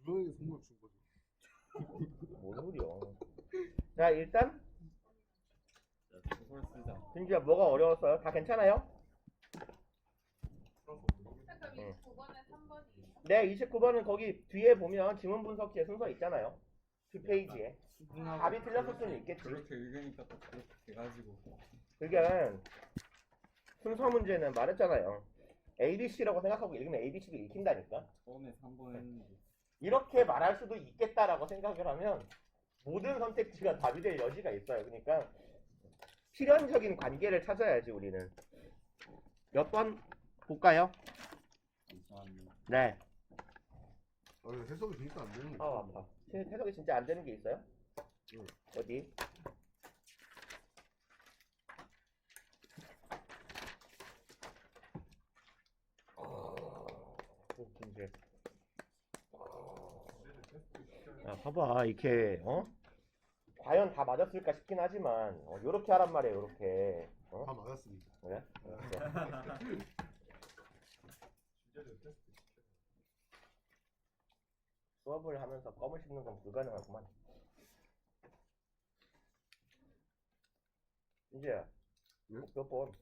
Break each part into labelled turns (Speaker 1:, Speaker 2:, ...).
Speaker 1: 두 명에게 선물 준 거지.
Speaker 2: 뭔 소리야. 자, 일단
Speaker 3: 그걸 쓰자.
Speaker 2: 진주야 뭐가 어려웠어요? 다 괜찮아요?
Speaker 4: 그럼 29번에 3번이에요?
Speaker 2: 네, 29번은 거기 뒤에 보면 지문 분석지의 순서 있잖아요. 뒷페이지에. 답이 틀렸을 수는 있겠지.
Speaker 3: 그렇게 읽으니까 또 그렇게 돼가지고.
Speaker 2: 그러니까 순서 문제는 말했잖아요. ABC라고 생각하고 읽으면 ABC도 읽힌다니까.
Speaker 3: 처음에 3번 했는데.
Speaker 2: 이렇게 말할 수도 있겠다라고 생각을 하면 모든 선택지가 답이 될 여지가 있어요. 그러니까 필연적인 관계를 찾아야지 우리는. 몇 번 볼까요?
Speaker 3: 잠시만요.
Speaker 2: 네.
Speaker 1: 아니 해석이 진짜 안 되는 거.
Speaker 2: 아, 아파. 해석이 진짜 안 되는 게 있어요?
Speaker 1: 응.
Speaker 2: 어디? 이제. 야, 봐봐, 이렇게 과연 다 맞았을까 싶긴 하지만 요렇게 하란 말이에요, 요렇게.
Speaker 1: 다 맞았습니다.
Speaker 2: 그래? 수업을 하면서 껌을 씹는 건 불가능하구만. 이제
Speaker 1: 네?
Speaker 2: 몇 번?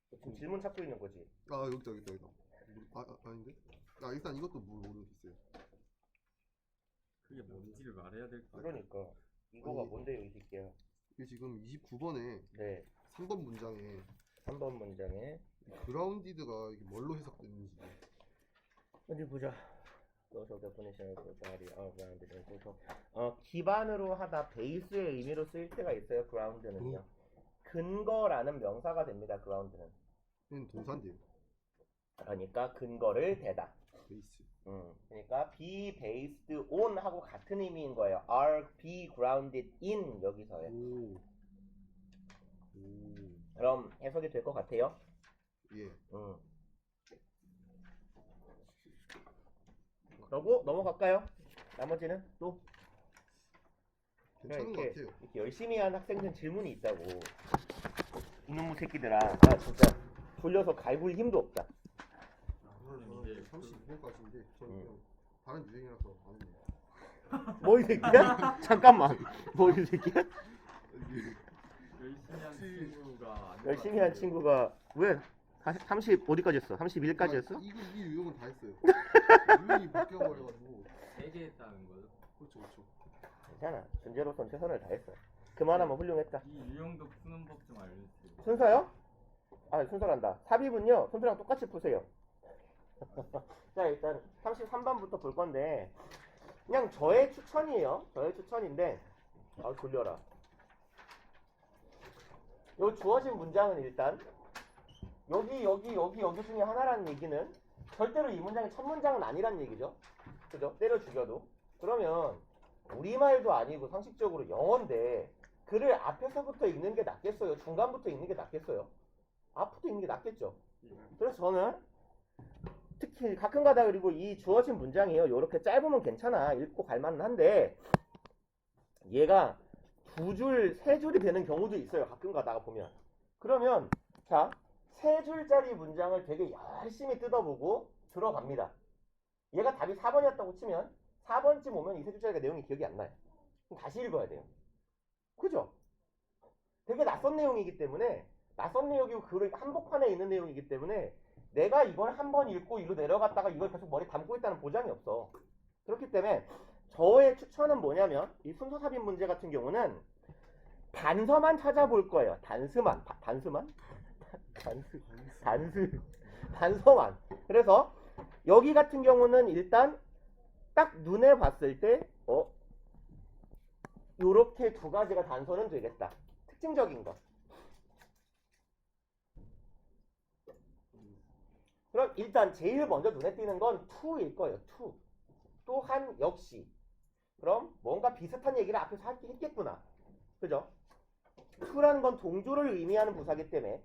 Speaker 2: 지금 질문 찾고 있는 거지.
Speaker 1: 아 여기다. 아닌데? 아 일단 이것도 모르겠어요.
Speaker 3: 그게 뭔지를 말해야 될 거 아니야.
Speaker 2: 그러니까 이거가
Speaker 1: 아니.
Speaker 2: 뭔데요, 이 새끼야?
Speaker 1: 이게 지금 29번에
Speaker 2: 네,
Speaker 1: 3번 문장에
Speaker 2: 3번 문장에
Speaker 1: 그라운디드가 이게 뭘로 해석되는지.
Speaker 2: 어디 보자. 기반으로 하다 베이스의 의미로 쓰일 때가 있어요. 그라운드는요. 근거라는 명사가 됩니다. 그라운드는.
Speaker 1: 얘는 동사인데요.
Speaker 2: 그러니까 근거를 대다.
Speaker 1: 베이스.
Speaker 2: 그러니까 be based on 하고 같은 의미인 거예요. are be grounded in 여기서요.
Speaker 1: 오.
Speaker 2: 그럼 해석이 될 것 같아요?
Speaker 1: 예.
Speaker 2: 그러고 넘어갈까요? 나머지는 또
Speaker 1: 괜찮은 것 같아요.
Speaker 2: 이렇게 열심히 한 학생들 질문이 있다고. 이놈의 새끼들아, 나 진짜 돌려서 갈굴 힘도 없다.
Speaker 1: 오늘
Speaker 3: 이제
Speaker 1: 32번까지인데 저는 그냥 다른 유행이라서 안 했네요.
Speaker 2: 뭐 이 새끼야? 잠깐만. 뭐 이 새끼야?
Speaker 3: 열심히 한 친구가 안
Speaker 2: 열심히 한 친구가 왜 30 어디까지 했어? 31까지 했어?
Speaker 1: 이 유형은 다 했어요. 유형이 바뀌어버려가지고.
Speaker 3: 3개 했다는 거죠.
Speaker 1: 그렇죠.
Speaker 2: 괜찮아. 존재로선 최선을 다했어. 그만하면 훌륭했다.
Speaker 3: 이 유형도 푸는 법 좀 알려주세요.
Speaker 2: 순서요? 아, 순서란다. 삽입은요, 순서랑 똑같이 푸세요. 자, 일단 33번부터 볼 건데, 그냥 저의 추천이에요. 저의 추천인데, 아, 졸려라. 요 주어진 문장은 일단, 여기 중에 하나라는 얘기는, 절대로 이 문장이 첫 문장은 아니란 얘기죠. 그죠? 때려 죽여도. 그러면, 우리말도 아니고 상식적으로 영어인데, 글을 앞에서부터 읽는 게 낫겠어요? 중간부터 읽는 게 낫겠어요? 앞부터 읽는 게 낫겠죠? 그래서 저는 특히 가끔가다 그리고 이 주어진 문장이에요. 요렇게 짧으면 괜찮아. 읽고 갈만은 한데 얘가 2줄, 3줄이 되는 경우도 있어요. 가끔가다가 보면. 그러면 자, 3줄짜리 문장을 되게 열심히 뜯어보고 들어갑니다. 얘가 답이 4번이었다고 치면 4번쯤 오면 이 3줄짜리가 내용이 기억이 안 나요. 그럼 다시 읽어야 돼요. 그죠? 되게 낯선 내용이기 때문에 낯선 내용이고 그 한복판에 있는 내용이기 때문에 내가 이걸 한번 읽고 이로 내려갔다가 이걸 계속 머리 담고 있다는 보장이 없어. 그렇기 때문에 저의 추천은 뭐냐면 이 순서 삽입 문제 같은 경우는 단서만 찾아볼 거예요. 단서만. 그래서 여기 같은 경우는 일단 딱 눈에 봤을 때 요렇게 2가지가 단서는 되겠다. 특징적인 거. 그럼 일단 제일 먼저 눈에 띄는 건 to일 거예요. to. 또한 역시. 그럼 뭔가 비슷한 얘기를 앞에서 했겠구나. 그죠? to라는 건 동조를 의미하는 부사기 때문에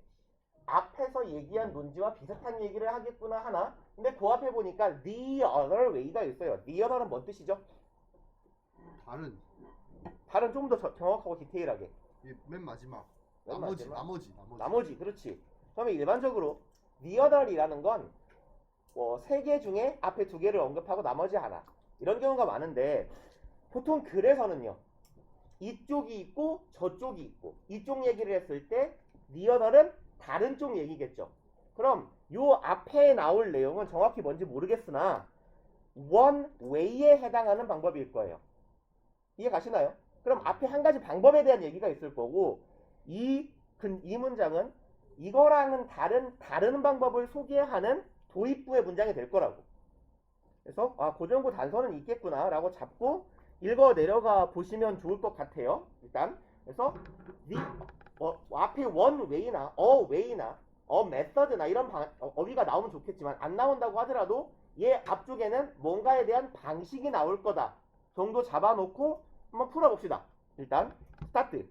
Speaker 2: 앞에서 얘기한 논지와 비슷한 얘기를 하겠구나 하나. 근데 그 앞에 보니까 the other way가 있어요. the other는 뭔 뜻이죠? 다른 좀 더 정확하고 디테일하게.
Speaker 1: 맨 마지막.
Speaker 2: 맨
Speaker 1: 나머지.
Speaker 2: 그렇지. 그러면 일반적으로 the other이라는 건 3개 중에 앞에 2개를 언급하고 나머지 하나. 이런 경우가 많은데 보통 글에서는요. 이쪽이 있고 저쪽이 있고 이쪽 얘기를 했을 때 the other는 다른 쪽 얘기겠죠. 그럼 요 앞에 나올 내용은 정확히 뭔지 모르겠으나 one way에 해당하는 방법일 거예요. 이해 가시나요? 그럼 앞에 한 가지 방법에 대한 얘기가 있을 거고 이 문장은 이거랑은 다른 방법을 소개하는 도입부의 문장이 될 거라고. 그래서 고정구 단서는 있겠구나 라고 잡고 읽어 내려가 보시면 좋을 것 같아요. 일단 그래서 앞에 one way나 a way나 a method나 이런 어휘가 나오면 좋겠지만 안 나온다고 하더라도 얘 앞쪽에는 뭔가에 대한 방식이 나올 거다 정도 잡아놓고 한번 풀어봅시다. 일단 스타트.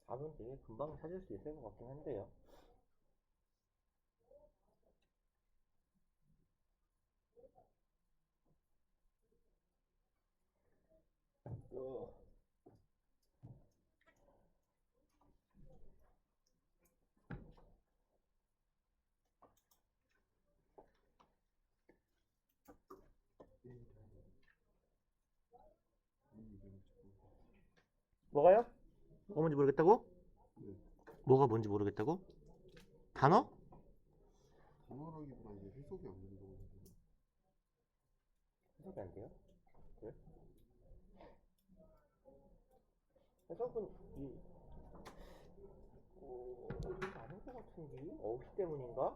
Speaker 2: 답은 되게 금방 찾을 수 있을 것 같긴 한데요. 뭐가요? 뭐가 뭔지 모르겠다고? 뭐가 뭔지 모르겠다고? 단어?
Speaker 1: 단어라기보다 이게 해석이 안 된다고.
Speaker 2: 해석이 안 돼요? 그래? 해석은 아닌 것 같은데? 어휘 때문인가?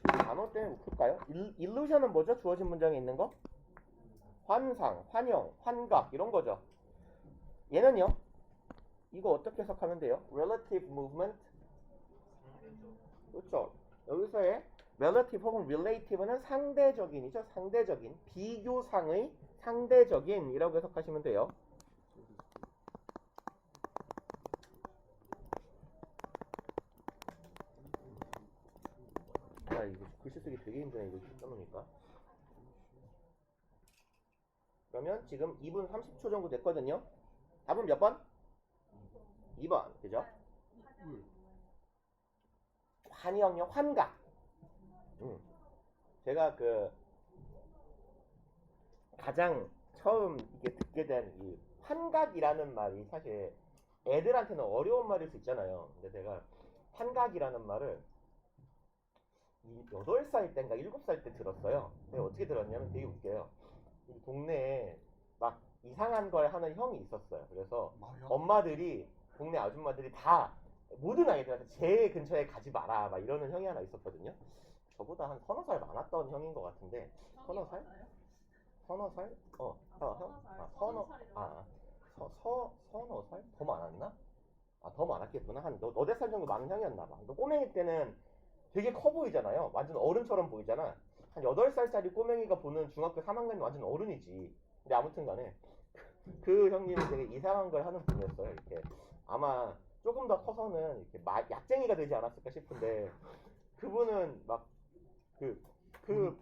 Speaker 2: 단어 때문에 웃을까요? 일루션은 뭐죠? 주어진 문장에 있는 거? 환상, 환영, 환각 이런 거죠. 얘는요? 이거 어떻게 해석하면 돼요? relative movement. 그렇죠. 여기서의 relative 혹은 relative는 상대적인이죠. 상대적인, 비교상의 상대적인이라고 해석하시면 돼요. 이거 글씨 쓰기 되게 힘드네. 이거 써놓으니까. 그러면 지금 2분 30초 정도 됐거든요. 답은 몇 번? 2번. 그죠? 환영요, 환각. 제가 가장 처음 이렇게 듣게 된 이 환각이라는 말이 사실 애들한테는 어려운 말일 수 있잖아요. 근데 제가 환각이라는 말을 8살 때인가 7살 때 들었어요. 근데 어떻게 들었냐면 되게 웃겨요. 이 동네에 막 이상한 걸 하는 형이 있었어요. 그래서 엄마들이, 동네 아줌마들이 다 모든 아이들한테 제 근처에 가지 마라 막 이러는 형이 하나 있었거든요. 저보다 한 서너 살 많았던 형인 것 같은데. 서너 살? 서너 살? 서너 살? 더 많았나? 더 많았겠구나. 한 너댓 살 정도 많은 형이었나 봐. 꼬맹이 때는 되게 커 보이잖아요. 완전 어른처럼 보이잖아. 한 8살짜리 꼬맹이가 보는 중학교 3학년이 완전 어른이지. 근데 아무튼 간에 그 형님은 되게 이상한 걸 하는 분이었어요. 이렇게 아마 조금 더 커서는 이렇게 약쟁이가 되지 않았을까 싶은데, 그분은 막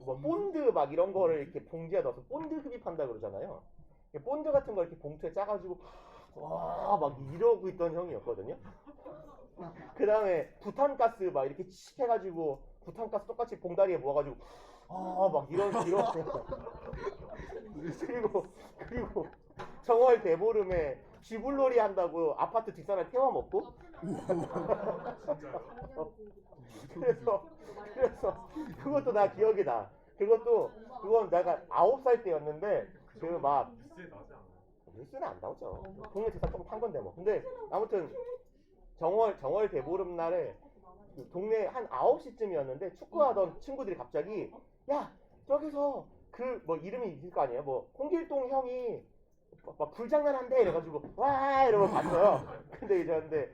Speaker 2: 뭐 본드 막 이런 거를 이렇게 봉지에 넣어서 본드 흡입한다 그러잖아요. 본드 같은 걸 이렇게 봉투에 짜가지고 와 막 이러고 있던 형이었거든요. 그 다음에 부탄가스 막 이렇게 칙 해가지고 부탄가스 똑같이 봉다리에 모아가지고 막 이런 그리고 정월 대보름에 쥐불놀이 한다고 아파트 뒷산을 태워먹고 그래서 그것도 나 기억이 나. 그건 내가 9살 때였는데 그 막 뉴스는 안 나오죠. 동네 뒷산 조금 탄 건데 뭐. 근데 아무튼 정월 대보름 날에 그 동네 한 9시쯤이었는데 축구하던 친구들이 갑자기 야 저기서 그 뭐 이름이 있을 거 아니에요. 뭐 홍길동 형이 막 불장난한대 이래가지고 와 이러고 봤어요. 근데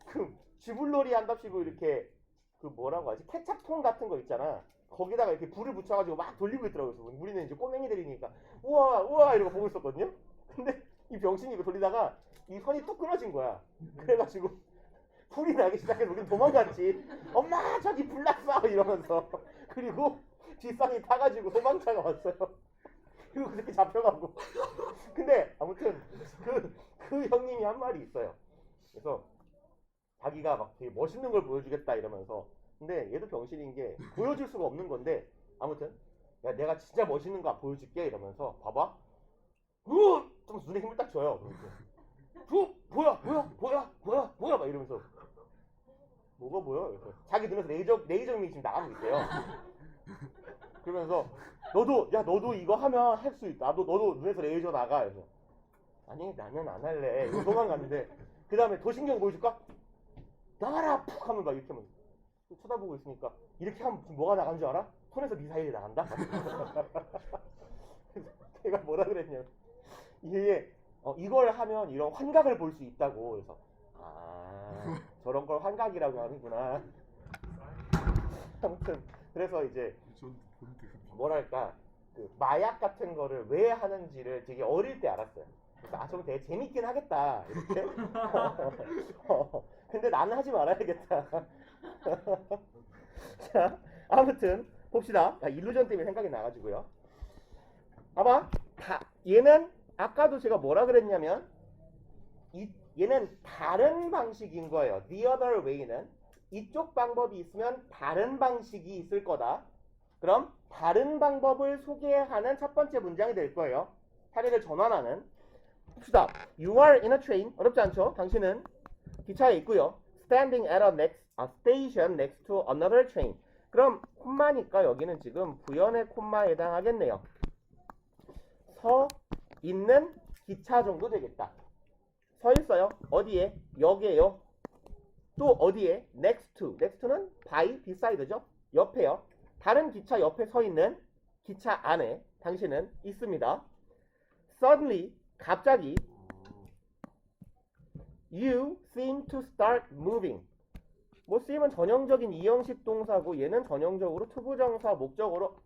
Speaker 2: 그 쥐불놀이 한답시고 이렇게 그 뭐라고 하지 케찹통 같은 거 있잖아. 거기다가 이렇게 불을 붙여가지고 막 돌리고 있더라고요. 그래서 우리는 이제 꼬맹이들이니까 우와 이러고 보고 있었거든요. 근데 이 병신이 이거 돌리다가 이 선이 뚝 끊어진 거야. 그래가지고 불이 나기 시작해서 우린 도망갔지. 엄마 저기 불 났어 이러면서. 그리고 뒷산이 타가지고 소방차가 왔어요. 그리고 그렇게 잡혀가고. 근데 아무튼 그 형님이 한 말이 있어요. 그래서 자기가 막 되게 멋있는 걸 보여주겠다 이러면서. 근데 얘도 병신인 게 보여줄 수가 없는 건데 아무튼 야 내가 진짜 멋있는 거 보여줄게 이러면서 봐봐. 좀 눈에 힘을 딱 줘요. 뭐야 막 이러면서 뭐가 보여? 그래서 자기 눈에서 레이저빔이 지금 나가고 있어요. 그러면서 너도 이거 하면 할 수 있다. 너도 눈에서 레이저 나가. 그래서 아니 나는 안 할래. 이거 도망갔는데 그 다음에 더 신경 보여줄까? 나가라 푹 하면 막 이렇게 하면 쳐다보고 있으니까 이렇게 하면 지금 뭐가 나간 줄 알아? 손에서 미사일이 나간다? 걔가 뭐라 그랬냐면 이게 이걸 하면 이런 환각을 볼 수 있다고. 그래서 저런 걸 환각이라고 하는구나. 아무튼 그래서 이제 뭐랄까 그 마약 같은 거를 왜 하는지를 되게 어릴 때 알았어요. 그래서 좀 되게 재밌긴 하겠다 이렇게. 근데 나는 하지 말아야겠다. 자 아무튼 봅시다. 일루전 때문에 생각이 나가지고요. 봐봐. 얘는 아까도 제가 뭐라 그랬냐면 얘는 다른 방식인 거예요. The other way는 이쪽 방법이 있으면 다른 방식이 있을 거다. 그럼 다른 방법을 소개하는 첫 번째 문장이 될 거예요. 사례를 전환하는. 봅시다. You are in a train. 어렵지 않죠? 당신은 기차에 있고요. Standing at a station next to another train. 그럼 콤마니까 여기는 지금 부연의 콤마에 해당하겠네요. 서 있는 기차 정도 되겠다. 서 있어요. 어디에? 역이에요. 또 어디에? next to. next는 by, beside죠. 옆에요. 다른 기차 옆에 서 있는 기차 안에 당신은 있습니다. Suddenly, 갑자기 You seem to start moving. 뭐 seem은 전형적인 이형식 동사고 얘는 전형적으로 투부정사 목적어로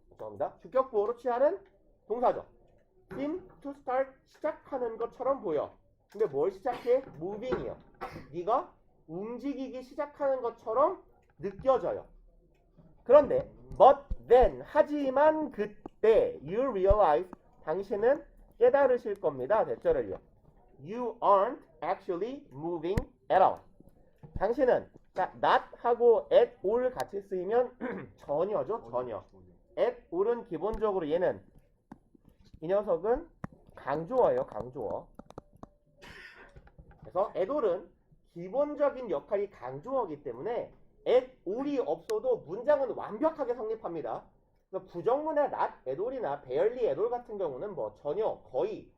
Speaker 2: 주격보어로 취하는 동사죠. seem to start 시작하는 것처럼 보여. 근데 뭘 시작해? moving이요. 네가 움직이기 시작하는 것처럼 느껴져요. 그런데 but then 하지만 그때 you realize 당신은 깨달으실 겁니다. 대절을요. You aren't actually moving at all. 당신은 자, not 하고 at all 같이 쓰이면 전혀죠. 전혀. at all은 기본적으로 얘는 이 녀석은 강조어예요. 강조어. 그래서 at all은 기본적인 역할이 강조어이기 때문에 at all이 없어도 문장은 완벽하게 성립합니다. 그래서 부정문의 not at all이나 barely at all 같은 경우는 뭐 전혀, 거의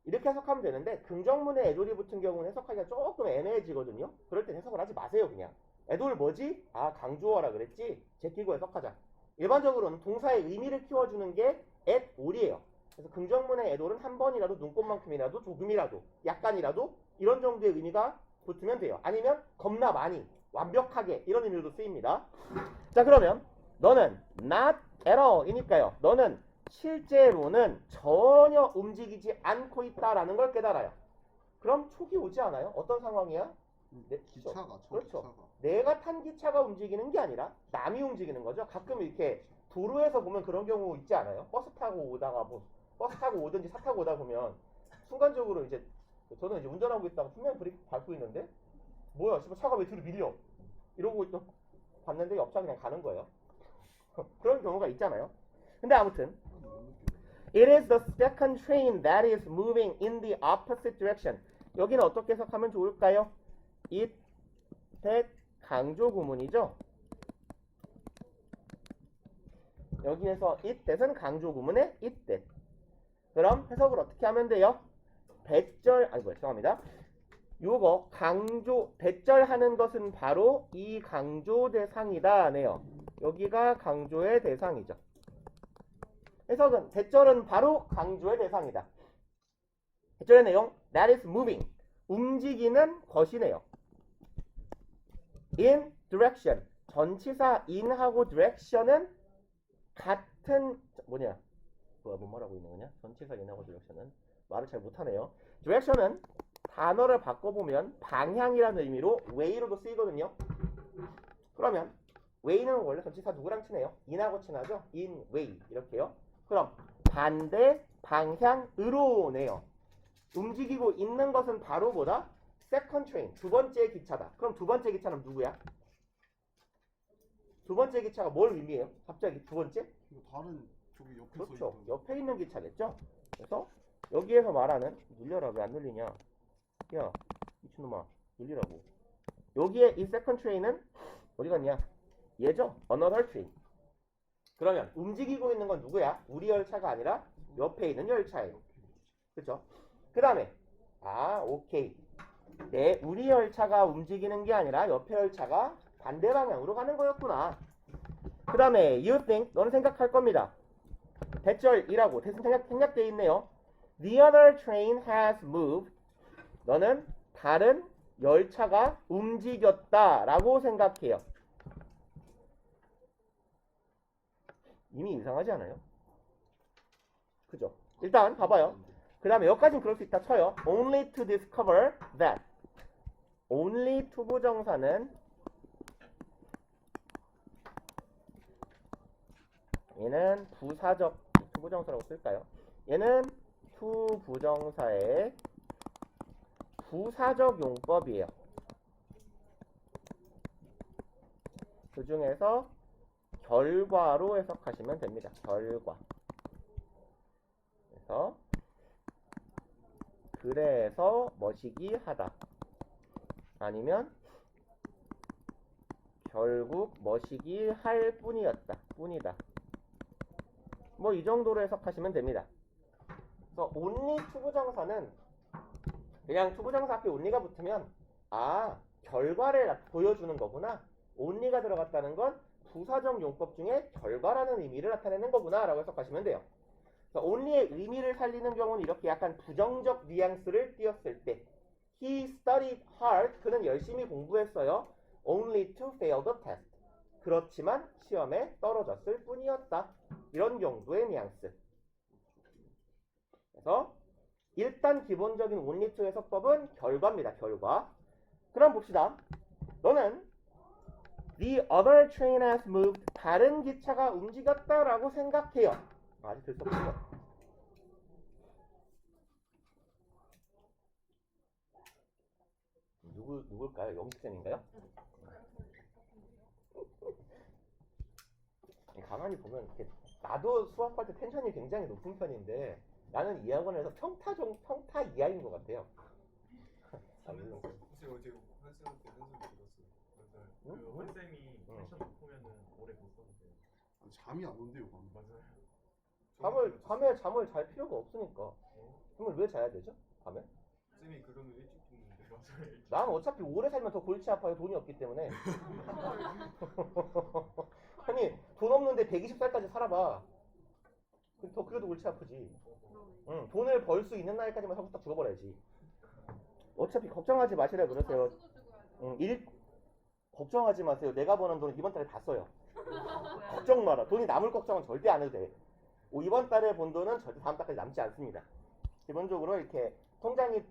Speaker 2: 이렇게 해석하면 되는데 긍정문의 at all이 붙은 경우는 해석하기가 조금 애매해지거든요. 그럴 땐 해석을 하지 마세요. 그냥 at all 뭐지? 강조어라 그랬지? 제끼고 해석하자. 일반적으로는 동사의 의미를 키워주는 게 at all이에요. 그래서 긍정문의 at all은 한 번이라도 눈꽃만큼이라도 조금이라도 약간이라도 이런 정도의 의미가 붙으면 돼요. 아니면 겁나 많이 완벽하게 이런 의미로도 쓰입니다. 자 그러면 너는 not at all 이니까요. 너는 실제로는 전혀 움직이지 않고 있다라는 걸 깨달아요. 그럼 촉이 오지 않아요? 어떤 상황이야?
Speaker 1: 기차가
Speaker 2: 그렇죠.
Speaker 1: 기차가.
Speaker 2: 내가 탄 기차가 움직이는 게 아니라 남이 움직이는 거죠. 가끔 이렇게 도로에서 보면 그런 경우 있지 않아요? 버스 타고 오든지 차 타고 오다 보면 순간적으로 이제 저는 이제 운전하고 있다가 분명히 브레이크 밟고 있는데 뭐야 씨발 차가 왜 뒤로 밀려 이러고 또 봤는데 옆차 그냥 가는 거예요. 그런 경우가 있잖아요. 근데 아무튼 It is the second train that is moving in the opposite direction. 여기는 어떻게 해석하면 좋을까요? It that 강조 구문이죠. 여기에서 it that은 강조 구문에 it that. 그럼 해석을 어떻게 하면 돼요? 죄송합니다. 요거 강조 배절하는 것은 바로 이 강조 대상이다 네요. 여기가 강조의 대상이죠. 해석은 배절은 바로 강조의 대상이다. 배절의 내용 that is moving 움직이는 것이네요. in direction 전치사 in하고 direction은 같은 뭔 말하고 있는 거냐? 전치사 in하고 direction은 말을 잘 못하네요. direction은 단어를 바꿔보면 방향이라는 의미로 way로도 쓰이거든요. 그러면 way는 원래 전치사 누구랑 친해요? in하고 친하죠? in, way 이렇게요. 그럼 반대 방향으로네요. 움직이고 있는 것은 바로 뭐다? second train, 두 번째 기차다. 그럼 두 번째 기차는 누구야? 두 번째 기차가 뭘 의미해요? 갑자기 두 번째?
Speaker 1: 이거 다른 저기 옆에
Speaker 2: 그렇죠.
Speaker 1: 써 있던.
Speaker 2: 옆에 있는 기차겠죠? 그래서 여기에서 말하는 눌려라 왜 안 눌리냐? 야 미친놈아 눌리라고. 여기에 이 second train은 어디 갔냐? 얘죠? another train. 그러면 움직이고 있는 건 누구야? 우리 열차가 아니라 옆에 있는 열차예요. 그렇죠? 그 다음에 오케이. 우리 열차가 움직이는 게 아니라 옆에 열차가 반대 방향으로 가는 거였구나. 그 다음에 you think 너는 생각할 겁니다. 대절이라고 대신 생략되어 있네요. The other train has moved. 너는 다른 열차가 움직였다라고 생각해요. 이미 이상하지 않아요? 그죠? 일단 봐봐요. 그 다음에 여기까지는 그럴 수 있다 쳐요. Only to discover that. Only to 부정사는 얘는 부사적 to 부정사라고 쓸까요? 얘는 to 부정사의 부사적 용법이에요. 그 중에서 결과로 해석하시면 됩니다. 결과. 그래서 머시기 하다. 아니면 결국 머시기 할 뿐이다. 뭐 이 정도로 해석하시면 됩니다. 그래서 only 투부정사는 그냥 투부정사 앞에 only가 붙으면 결과를 보여주는 거구나. only가 들어갔다는 건 부사적 용법 중에 결과라는 의미를 나타내는 거구나 라고 해석하시면 돼요. 그래서 only의 의미를 살리는 경우는 이렇게 약간 부정적 뉘앙스를 띄었을 때 He studied hard. 그는 열심히 공부했어요. Only to fail the test. 그렇지만 시험에 떨어졌을 뿐이었다. 이런 정도의 뉘앙스. 그래서 일단 기본적인 only to 해석법은 결과입니다. 결과. 그럼 봅시다. 너는 The other train has moved. 다른 기차가 움직였다라고 생각해요. 아직 들 수 없죠. 누굴까요? 영식쌤인가요? 가만히 보면 이렇게 나도 수학할 때 텐션이 굉장히 높은 편인데 나는 이 학원에서 평타 이하인 것 같아요. 물론.
Speaker 5: 혹시 어제 환쌤한테 한숨 들었어요? 맞아요. 그 환쌤이 텐션 높으면은 오래 못 썼는데.
Speaker 1: 잠이 안 온대요. 방금.
Speaker 5: 맞아요.
Speaker 2: 밤에 잠을 잘 필요가 없으니까. 잠을 왜 자야 되죠? 밤에?
Speaker 5: 쌤이 그거는 일찍 죽는데 맞아요.
Speaker 2: 난 어차피 오래 살면 더 골치 아파요. 돈이 없기 때문에. 아니 돈 없는데 120살까지 살아봐. 그래도 골치 아프지. 응, 돈을 벌 수 있는 나이까지만 살고 딱 죽어버려야지. 어차피 걱정하지 마시라 그러세요. 걱정하지 마세요. 내가 버는 돈 이번 달에 다 써요. 걱정 마라. 돈이 남을 걱정은 절대 안 해도 돼. 이번 달에 본 돈은 절대 다음 달까지 남지 않습니다. 기본적으로 이렇게 통장이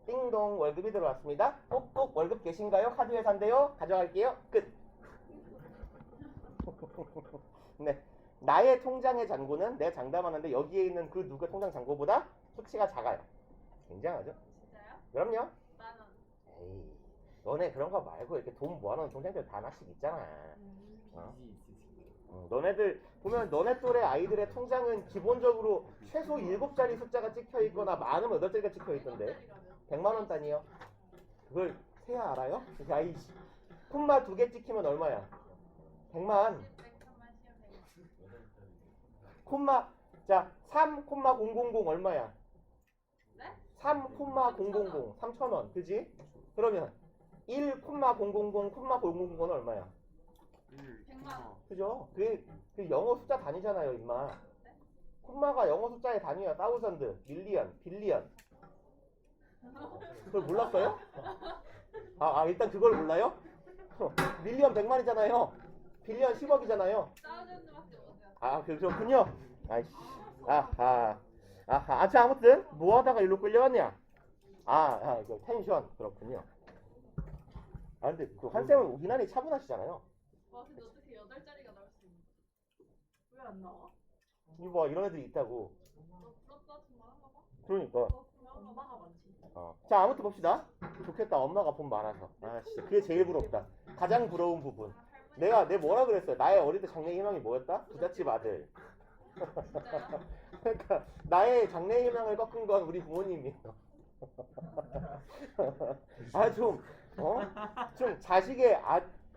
Speaker 2: 띵동 월급이 들어왔습니다. 꼭꼭 월급 계신가요? 카드 회사인데요. 가져갈게요. 끝. 네, 나의 통장의 잔고는 내가 장담하는데 여기에 있는 그 누구의 통장 잔고보다 수치가 작아요. 굉장하죠?
Speaker 4: 진짜요?
Speaker 2: 그럼요.
Speaker 4: 10,000원.
Speaker 2: 에이, 너네 그런 거 말고 이렇게 돈 모아놓은 통장들 다 하나씩 있잖아. 어?
Speaker 3: 이지 있으시고.
Speaker 2: 너네들 보면 너네 또래 아이들의 통장은 기본적으로 최소 7자리 숫자가 찍혀 있거나 많으면 8자리가 찍혀 있던데 100만 원 단위요. 그걸 세야 알아요? 야이 콤마 2개 찍히면 얼마야? 100만. 콤마 자 3,000 얼마야?
Speaker 4: 네?
Speaker 2: 3,000 3,000원 그지? 그러면 1,000,000은 얼마야?
Speaker 4: 100만.
Speaker 2: 그죠? 그 영어 숫자 단위잖아요, 임마. 콤마가 영어 숫자의 단위야. thousand, million, billion. 그걸 몰랐어요? 일단 그걸 몰라요? 밀리언 100만이잖아요. 빌리언 10억이잖아요.
Speaker 4: 사우전드밖에 못해요.
Speaker 2: 그렇군요. 아이씨. 자, 아무튼 뭐 하다가 일로 끌려왔냐? 그 텐션. 그렇군요. 근데 그 한쌤은 유난히 차분하시잖아요.
Speaker 4: 와 근데 어떻게 8자리가 나올 수 있는 거야? 왜 안 나와?
Speaker 2: 이거 봐, 이런 애들이 있다고.
Speaker 4: 너 부럽다 정말 한가 봐?
Speaker 2: 그러니까.
Speaker 4: 그럼 엄마가 많지.
Speaker 2: 자, 아무튼 봅시다. 좋겠다. 엄마가 돈 많아서. 진짜 그게 제일 부럽다. 가장 부러운 부분. 내 뭐라 그랬어요? 나의 어릴 때 장래 희망이 뭐였다? 부잣집 아들.
Speaker 4: 진짜요?
Speaker 2: 그러니까 나의 장래 희망을 꺾은 건 우리 부모님이에요. 좀 자식의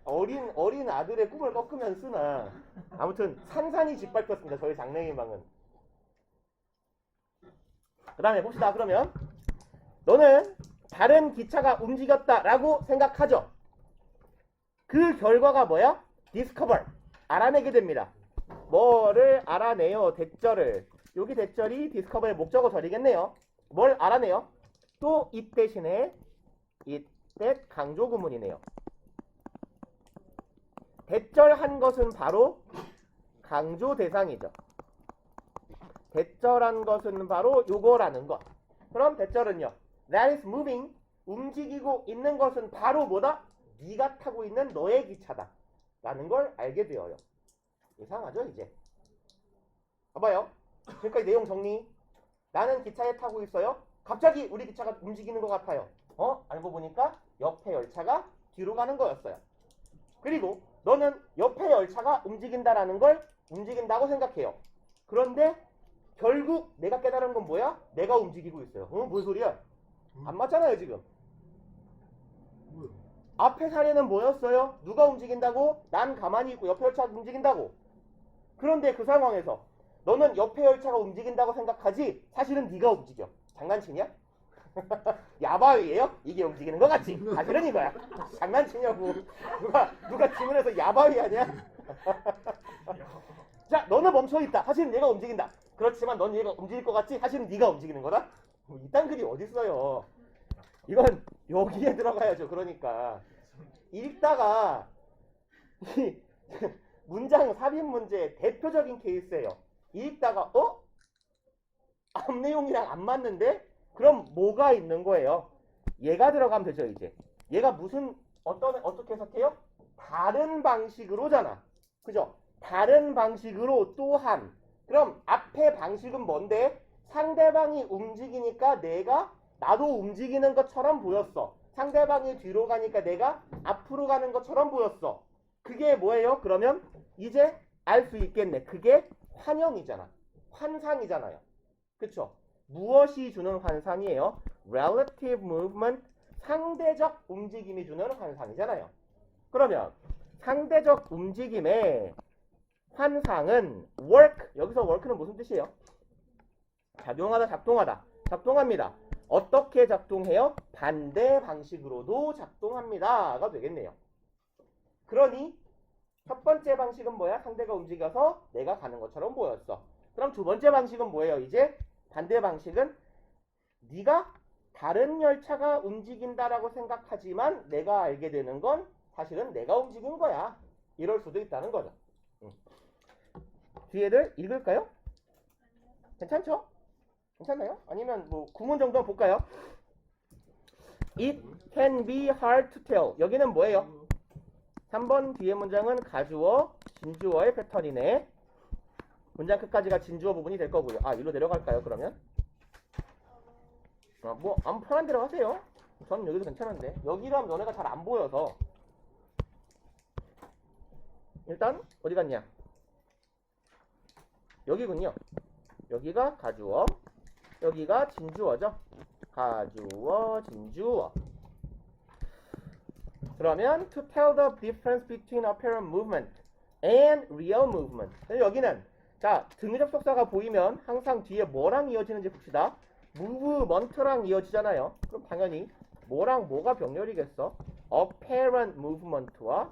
Speaker 2: 어린 아들의 꿈을 꺾으면 쓰나. 아무튼 산산이 짓밟혔습니다. 저희 장래 희망은. 그 다음에 봅시다. 그러면 너는 다른 기차가 움직였다라고 생각하죠. 그 결과가 뭐야? discover. 알아내게 됩니다. 뭐를 알아내요? 대절을. 여기 대절이 discover의 목적어 절이겠네요. 뭘 알아내요? 또 it 대신에 it that 강조 구문이네요. 대절한 것은 바로 강조 대상이죠. 대절한 것은 바로 요거라는 것. 그럼 대절은요. That is moving. 움직이고 있는 것은 바로 뭐다? 네가 타고 있는 너의 기차다. 라는 걸 알게 되어요. 이상하죠 이제? 봐봐요. 지금까지 내용 정리. 나는 기차에 타고 있어요. 갑자기 우리 기차가 움직이는 것 같아요. 알고 보니까 옆에 열차가 뒤로 가는 거였어요. 그리고 너는 옆에 열차가 움직인다라는 걸 움직인다고 생각해요. 그런데 결국 내가 깨달은 건 뭐야? 내가 움직이고 있어요. 뭔 소리야? 안 맞잖아요 지금.
Speaker 1: 뭐야?
Speaker 2: 앞에 사례는 뭐였어요? 누가 움직인다고? 난 가만히 있고 옆에 열차가 움직인다고. 그런데 그 상황에서 너는 옆에 열차가 움직인다고 생각하지 사실은 네가 움직여. 장난치냐? 야바위예요? 이게 움직이는 것 같지? 사실은 이거야. 장난치냐고. 누가 질문해서 야바위 하냐? 자, 너는 멈춰있다. 사실은 내가 움직인다. 그렇지만 넌 얘가 움직일 것 같지? 사실은 네가 움직이는 거다? 이딴 글이 어딨어요. 이건 여기에 들어가야죠. 그러니까 읽다가 이 문장 삽입 문제의 대표적인 케이스예요. 읽다가 앞 내용이랑 안 맞는데? 그럼 뭐가 있는 거예요? 얘가 들어가면 되죠. 이제 얘가 어떻게 해석해요? 다른 방식으로잖아. 그죠? 다른 방식으로 또한. 그럼 앞에 방식은 뭔데? 상대방이 움직이니까 나도 움직이는 것처럼 보였어. 상대방이 뒤로 가니까 내가 앞으로 가는 것처럼 보였어. 그게 뭐예요? 그러면 이제 알 수 있겠네. 그게 환영이잖아. 환상이잖아요. 그쵸? 무엇이 주는 환상이에요? Relative movement, 상대적 움직임이 주는 환상이잖아요. 그러면 상대적 움직임의 환상은 work, 여기서 work는 무슨 뜻이에요? 작동합니다. 어떻게 작동해요? 반대 방식으로도 작동합니다가 되겠네요. 그러니 첫 번째 방식은 뭐야? 상대가 움직여서 내가 가는 것처럼 보였어. 그럼 두 번째 방식은 뭐예요? 이제 반대 방식은 네가 다른 열차가 움직인다라고 생각하지만 내가 알게 되는 건 사실은 내가 움직인 거야. 이럴 수도 있다는 거죠. 뒤에들 읽을까요? 괜찮죠? 괜찮나요? 아니면 뭐 구문 정도 볼까요? It can be hard to tell. 여기는 뭐예요? 3번 뒤에 문장은 가주어, 진주어의 패턴이네. 문장 끝까지가 진주어 부분이 될 거고요. 일로 내려갈까요, 그러면? 뭐, 아무 편한 대로 하세요. 저는 여기도 괜찮은데 여기라면 너네가 잘 안 보여서 일단 어디 갔냐? 여기군요. 여기가 가주어, 여기가 진주어죠. 가주어, 진주어. 그러면 to tell the difference between apparent movement and real movement. 여기는 자 등위 접속사가 보이면 항상 뒤에 뭐랑 이어지는지 봅시다. movement랑 이어지잖아요. 그럼 당연히 뭐랑 뭐가 병렬이겠어? apparent movement와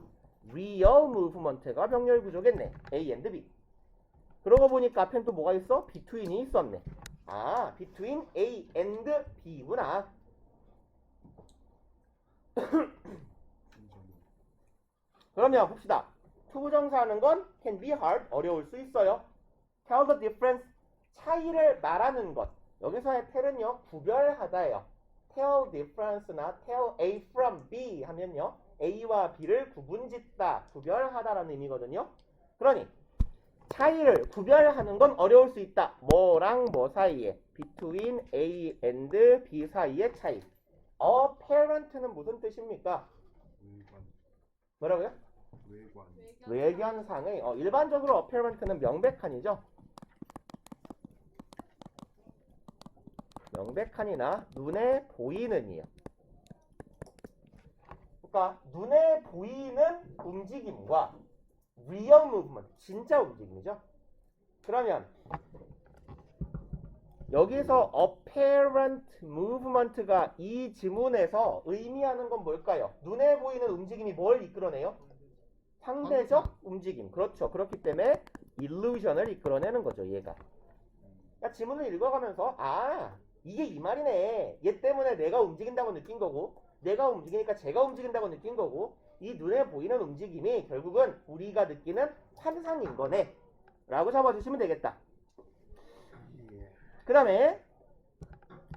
Speaker 2: real movement가 병렬 구조겠네. A and B. 그러고 보니까 앞엔 또 뭐가 있어? between이 있었네. 아, between A and B구나. 그러면 봅시다. 투부정사하는 건 can be hard, 어려울 수 있어요. tell the difference, 차이를 말하는 것. 여기서의 tell은요, 구별하다예요. tell difference나 tell A from B 하면요, A와 B를 구분짓다, 구별하다라는 의미거든요. 그러니 차이를 구별하는 건 어려울 수 있다. 뭐랑 뭐 사이에, between A and B 사이의 차이. apparent는 무슨 뜻입니까?
Speaker 1: 외관.
Speaker 2: 뭐라고요?
Speaker 1: 외관.
Speaker 2: 외견상의 일반적으로 apparent는 명백한이죠. 명백한이나 눈에 보이는이요. 그러니까 눈에 보이는 움직임과 real movement, 진짜 움직임이죠. 그러면 여기서 apparent movement가 이 지문에서 의미하는 건 뭘까요? 눈에 보이는 움직임이 뭘 이끌어내요? 상대적 움직임. 그렇죠. 그렇기 때문에 illusion을 이끌어내는 거죠, 얘가. 그러니까 지문을 읽어가면서 아, 이게 이 말이네. 얘 때문에 내가 움직인다고 느낀 거고, 내가 움직이니까 제가 움직인다고 느낀 거고, 이 눈에 보이는 움직임이 결국은 우리가 느끼는 환상인 거네 라고 잡아주시면 되겠다. 그 다음에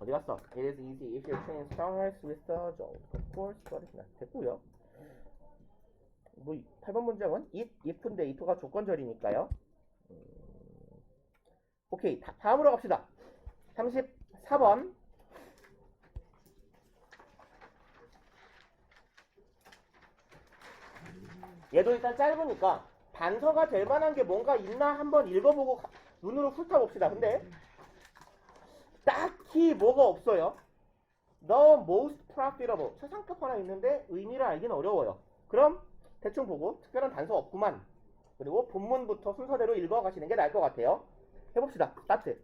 Speaker 2: 어디 갔어? It is easy if your train starts with the jolt. Of course, but it's not. 됐고요. 뭐 8번 문장은 it, if인데 if가 조건절이니까요. 오케이, 다음으로 갑시다. 34번. 얘도 일단 짧으니까 단서가 될 만한 게 뭔가 있나 한번 읽어보고 눈으로 훑어봅시다. 근데 딱히 뭐가 없어요. The most profitable, 최상급 하나 있는데 의미를 알기는 어려워요. 그럼 대충 보고 특별한 단서 없구만. 그리고 본문부터 순서대로 읽어가시는 게 나을 것 같아요. 해봅시다. 스타트.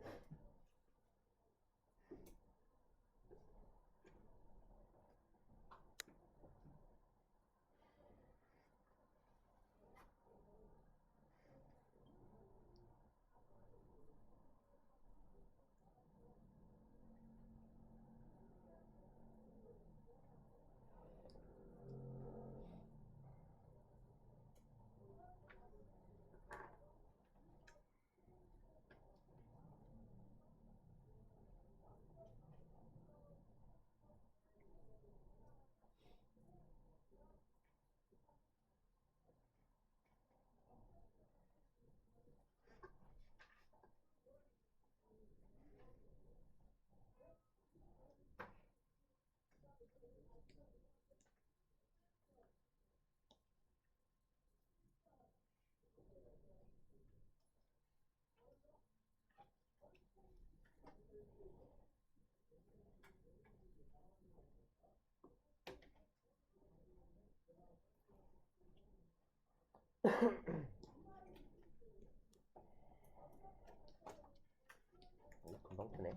Speaker 2: 금방 트네.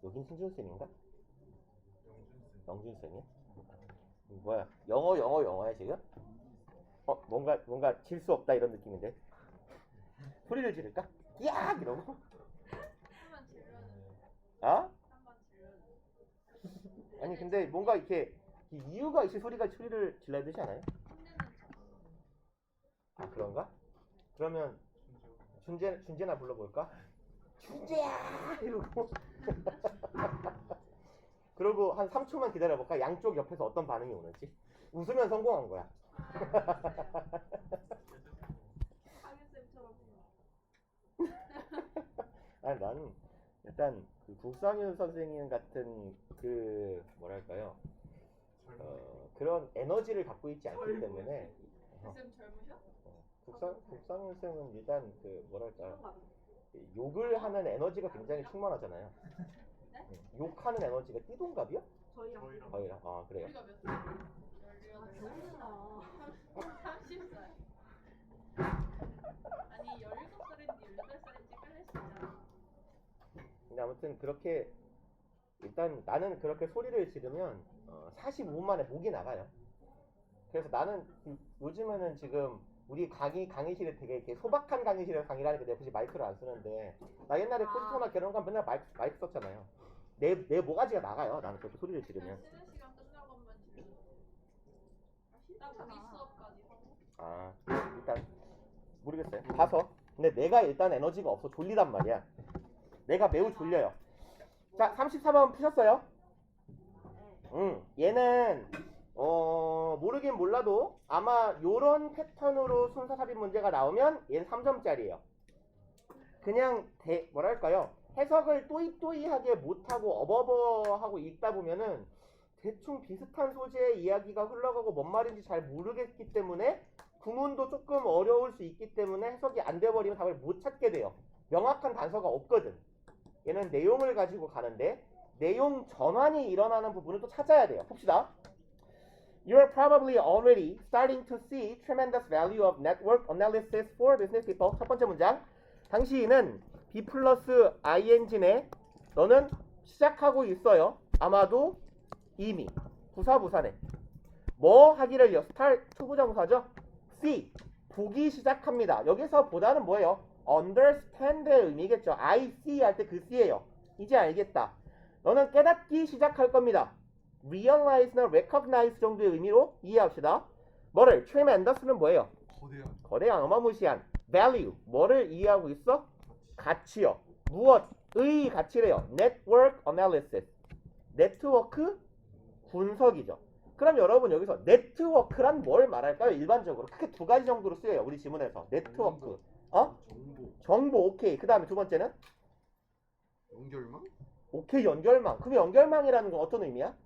Speaker 2: 여긴 신준쌤인가? 영준쌤이야? 뭐야? 영어야 지금? 뭔가 질 수 없다 이런 느낌인데. 소리를 지를까? 야! 이러고.
Speaker 4: 한번 질문은
Speaker 2: 어?
Speaker 4: 한번
Speaker 2: 아니 근데 뭔가 이렇게 이유가 있을 소리를 질러야 되지 않아요? 아 그런가? 그러면 준재나 불러볼까? 준재야 이러고 그러고 한 3초만 기다려볼까? 양쪽 옆에서 어떤 반응이 오는지. 웃으면 성공한 거야.
Speaker 4: 강현쌤처럼.
Speaker 2: 아니 나는 일단 그 국상윤 선생님 같은 그 뭐랄까요? 그런 에너지를 갖고 있지 않기 때문에
Speaker 4: 쌤 젊으셔?
Speaker 2: 국상윤 쌤은 일단 그 뭐랄까 욕을 하는 에너지가 굉장히 충만하잖아요. 욕하는 에너지가 띠동갑이요?
Speaker 4: 저희랑
Speaker 2: 저희랑 아 그래요.
Speaker 4: 우리가 몇 살? 30살. 아니 17살인지 18살인지 끌릴 수 있잖아.
Speaker 2: 근데 아무튼 그렇게 일단 나는 그렇게 소리를 지르면 45분 만에 목이 나가요. 그래서 나는 요즘에는 지금 우리 강의실에 되게 이렇게 소박한 강의실에서 강의를 하니까 내가 굳이 마이크를 안 쓰는데 나 옛날에 포스터나 결혼 가면 맨날 마이크 썼잖아요. 내 모가지가 나가요. 나는 그렇게 소리를 지르면.
Speaker 4: 쉬는 시간 끝나고 한번 질러. 딱 우리 수업까지 하고.
Speaker 2: 아 일단 모르겠어요. 봐서. 근데 내가 일단 에너지가 없어. 졸리단 말이야. 내가 매우 졸려요. 자 34번 푸셨어요? 얘는 모르긴 몰라도 아마 요런 패턴으로 순서 삽입 문제가 나오면 얘는 3점짜리예요. 그냥 뭐랄까요? 해석을 또이또이하게 못하고 어버버하고 읽다 보면은 대충 비슷한 소재의 이야기가 흘러가고 뭔 말인지 잘 모르겠기 때문에 구문도 조금 어려울 수 있기 때문에 해석이 안 돼버리면 답을 못 찾게 돼요. 명확한 단서가 없거든. 얘는 내용을 가지고 가는데 내용 전환이 일어나는 부분을 또 찾아야 돼요. 봅시다. You're probably already starting to see tremendous value of network analysis for business people. 첫 번째 문장. 당신은 B 플러스 ing네 너는 시작하고 있어요. 아마도 이미 부사부사네. 뭐 하기를요? start 투부정사죠. see 보기 시작합니다. 여기서 보다는 뭐예요? understand의 의미겠죠. I see 할 때 그 see예요. 이제 알겠다. 너는 깨닫기 시작할 겁니다. realize나 recognize 정도의 의미로 이해합시다. 뭐를? tremendous는 뭐예요? 거대한 어마무시한 value 뭐를 이해하고 있어? 가치요. 무엇의 가치래요? network analysis 네트워크 분석이죠. 그럼 여러분 여기서 네트워크란 뭘 말할까요? 일반적으로 크게 두 가지 정도로 쓰여요. 우리 지문에서 네트워크 정보 오케이. 그 다음에 두 번째는
Speaker 1: 연결망?
Speaker 2: 오케이 연결망. 그럼 연결망이라는 건 어떤 의미야?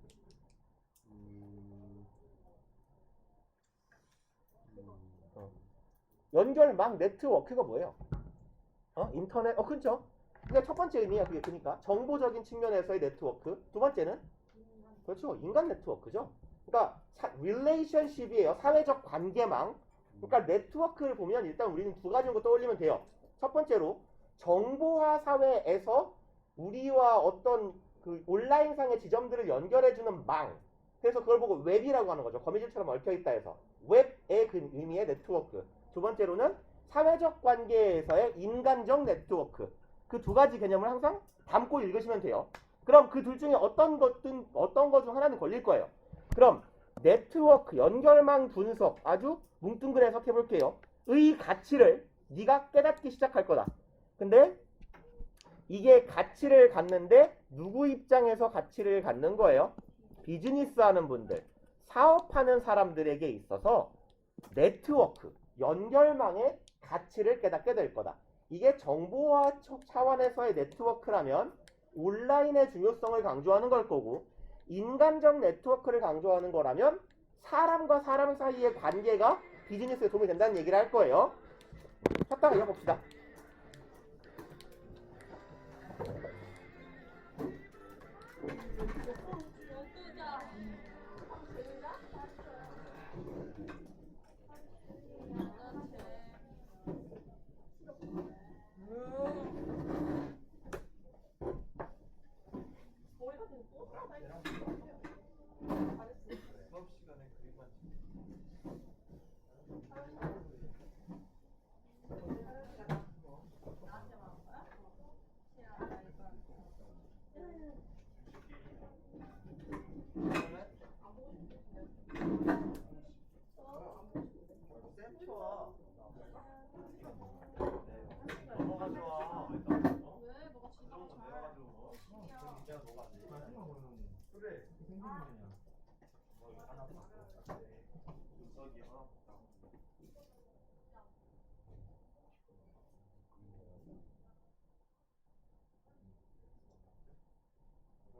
Speaker 2: 연결망 네트워크가 뭐예요? 인터넷 그렇죠. 그게 첫 번째 의미야. 그게 그러니까 정보적인 측면에서의 네트워크. 두 번째는 그렇죠. 인간 네트워크죠. 그러니까 relationship이에요. 사회적 관계망. 그러니까 네트워크를 보면 일단 우리는 두 가지 정도 떠올리면 돼요. 첫 번째로 정보화 사회에서 우리와 어떤 그 온라인상의 지점들을 연결해주는 망. 그래서 그걸 보고 웹이라고 하는 거죠. 거미줄처럼 얽혀있다 해서. 웹의 그 의미의 네트워크. 두 번째로는 사회적 관계에서의 인간적 네트워크. 그 두 가지 개념을 항상 담고 읽으시면 돼요. 그럼 그 둘 중에 어떤 것 중 하나는 걸릴 거예요. 그럼 네트워크, 연결망 분석 아주 뭉뚱그려 해석해 볼게요. 의 가치를 네가 깨닫기 시작할 거다. 근데 이게 가치를 갖는데 누구 입장에서 가치를 갖는 거예요? 비즈니스 하는 분들, 사업하는 사람들에게 있어서 네트워크, 연결망의 가치를 깨닫게 될 거다. 이게 정보화 차원에서의 네트워크라면 온라인의 중요성을 강조하는 걸 거고, 인간적 네트워크를 강조하는 거라면 사람과 사람 사이의 관계가 비즈니스에 도움이 된다는 얘기를 할 거예요. 쳤다가 이어봅시다.
Speaker 5: 수업 시간에 그림만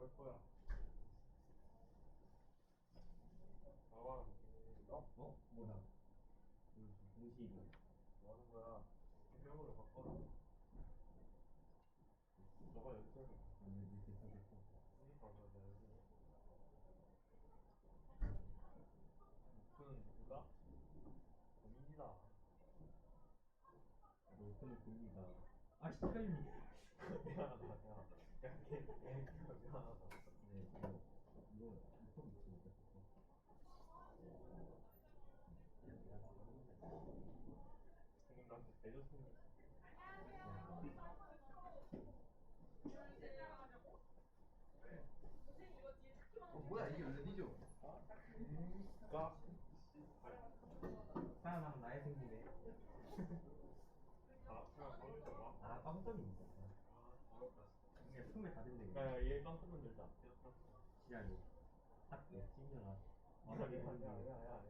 Speaker 5: 뭘 거야? 나와.
Speaker 2: 뭐야? 무시.
Speaker 5: 뭐 하는 거야? 명으로 바꿔. 너가 여기서 해. 그러니까 나 여기. 목표는 누구다? 고민이다.
Speaker 3: 너는 고민이다. 아 시간이.
Speaker 5: 미안하다. 야, 미안하다.
Speaker 3: 네 이거 처음 있으니까.
Speaker 5: 지금 나한테 대줬으면
Speaker 1: 뭐야 이게 어디죠?
Speaker 5: 가.
Speaker 3: 살아남은 나의 생기네.
Speaker 5: 아, 그냥 거기서 봐.
Speaker 3: 아 빵점이 있어.
Speaker 5: 아, 어렵다.
Speaker 3: 그냥 품에 다 된대.
Speaker 5: 야, 얘빵 끊으면 되다.
Speaker 3: 지랄이. 딱 찐년아.
Speaker 5: 야야야야.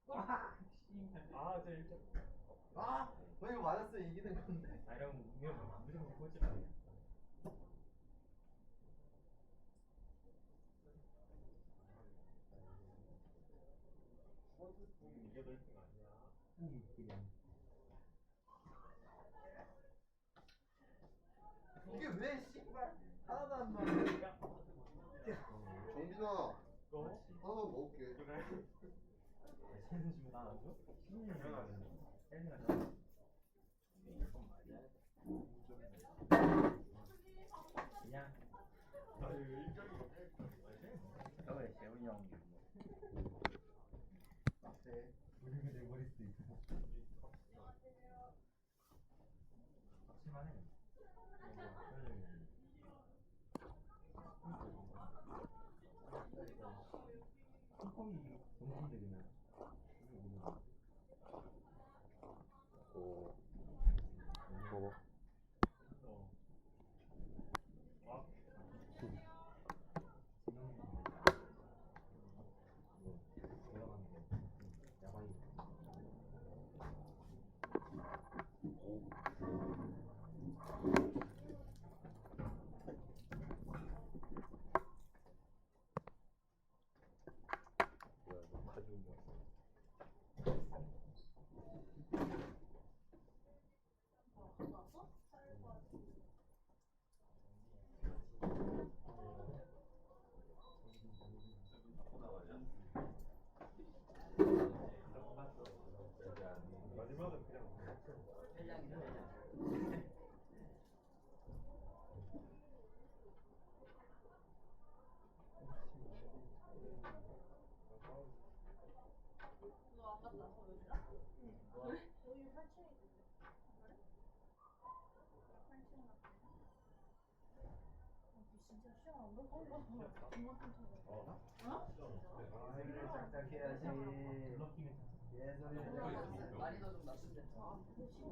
Speaker 3: 와.
Speaker 5: 아, 저 1점.
Speaker 1: 아, 이거 맞았어 이기는 건데.
Speaker 3: 아 이러면 무조건 꼴찌다.
Speaker 5: 이겨도 1등 아니야.
Speaker 3: 그냥.
Speaker 1: 이게 왜 씨발 하나도 안 맞아? 정빈아,
Speaker 5: 너?
Speaker 1: 하나만 먹을게.
Speaker 5: 그래.
Speaker 3: 쟤는 지금 나안 줘?
Speaker 5: 당연하지.
Speaker 3: 혜린이가 나. 그냥.
Speaker 5: 나 이거 1점이고
Speaker 3: 저번에 재훈이 형.
Speaker 1: 네.
Speaker 3: 우리가 내 머리 수도 있어. 확실하네. 콩콩이 정신대 그냥.
Speaker 2: 오. 먹어.
Speaker 5: 와.
Speaker 3: 올라가는 거. 야광이.
Speaker 2: 뭐야 이거 가지고 뭐.
Speaker 5: 마지막은 그냥
Speaker 4: 너 아까 나서 여기다? 그래? 여기 8층에 있는데. 그래? 8층 같은데. 진짜 시험 안 볼 건가? 이만큼 찾아.
Speaker 1: 생일 짝짝해야지. 예선이
Speaker 6: 많이 더 좀 낮춘데.
Speaker 4: 아, 근데 시험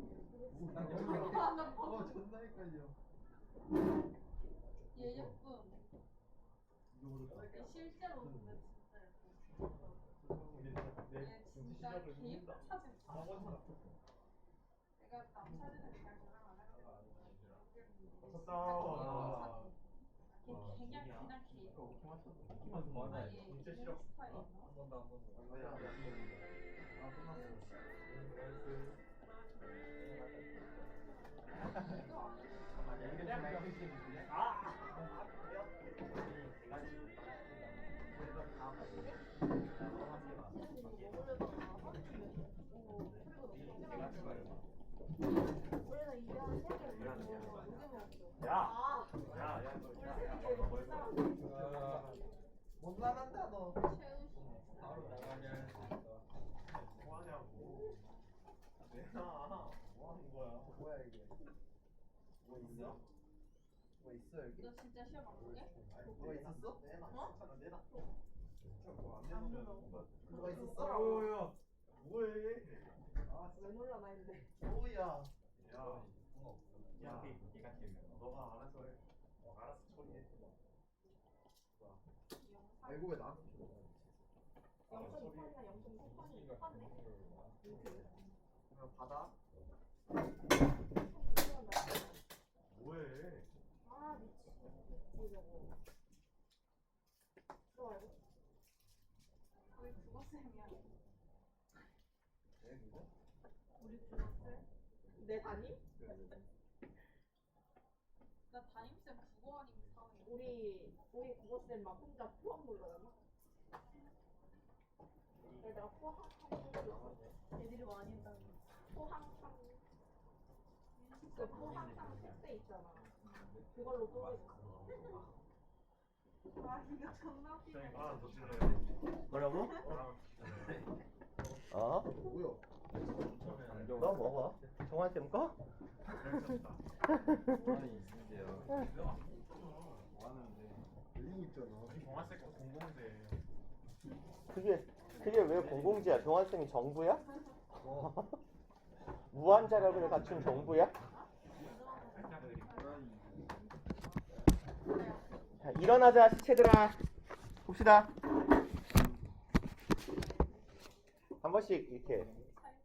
Speaker 1: 나 존나 헷갈려.
Speaker 4: 얘 예쁨. 얘 실제로 보면 진짜 예쁨. 얘 진짜 개 예쁜 사진. 내가 남 사진을 잘 저장 안 해가지고.
Speaker 5: 쳤다.
Speaker 4: 그냥 개 예뻐.
Speaker 5: 맞아.
Speaker 4: 아, 얘
Speaker 5: 진짜
Speaker 4: 개
Speaker 5: 싫어.
Speaker 4: 스타일 있나?
Speaker 6: 한 번 더, 한 번 더.
Speaker 1: 뭐야? 아 끝났어.
Speaker 4: 원래 이제 한 3개
Speaker 5: 야! 야, 너.
Speaker 1: 못 나간다 너.
Speaker 6: 바로 나가면
Speaker 5: 뭐 하냐고. 내놔. 뭐 하는 거야?
Speaker 1: 뭐야 이게? 뭐 있어? 뭐 있어 여기?
Speaker 4: 너 진짜 시험 안 보게?
Speaker 1: 뭐가 있었어?
Speaker 5: 내놔.
Speaker 4: 어?
Speaker 5: 내놔. 뭐안 내놓으면
Speaker 1: 뭐가 있었어?
Speaker 5: 뭐야? 뭐해?
Speaker 1: 왜 놀라 나 했는데. 뭐야?
Speaker 5: 야,
Speaker 3: 야, 걔가 제일.
Speaker 5: 너가 알아서 해. 알아서 처리해.
Speaker 1: 알고 왜 나한테 줘?
Speaker 4: 0.28이나 0.38이 똑같네.
Speaker 1: 그냥 받아.
Speaker 5: 뭐해?
Speaker 4: 아 미치. 이거 국어쌤이야. 우리 국어쌤? 내 담임? 나 담임쌤 국어 아니면 이상해. 우리 국어쌤 막 혼자 포항 놀러가나? 내가 포항 애들이 많이 한다는 포항탕. 그 포항탕 택배 있잖아. 그걸로 또. 아 이거 존나 웃기네.
Speaker 5: 하나 더 실래요?
Speaker 2: 뭐라고?
Speaker 5: 저랑
Speaker 2: 어?
Speaker 1: 뭐야?
Speaker 2: 너 먹어. 정환쌤 거?
Speaker 1: 링 있잖아.
Speaker 5: 정화색 거 공공재.
Speaker 2: 그게 왜 공공지야? 정환쌤이 정부야? 무한 자력을 갖춘 정부야? 자, 일어나자 시체들아. 봅시다. 한 번씩 이렇게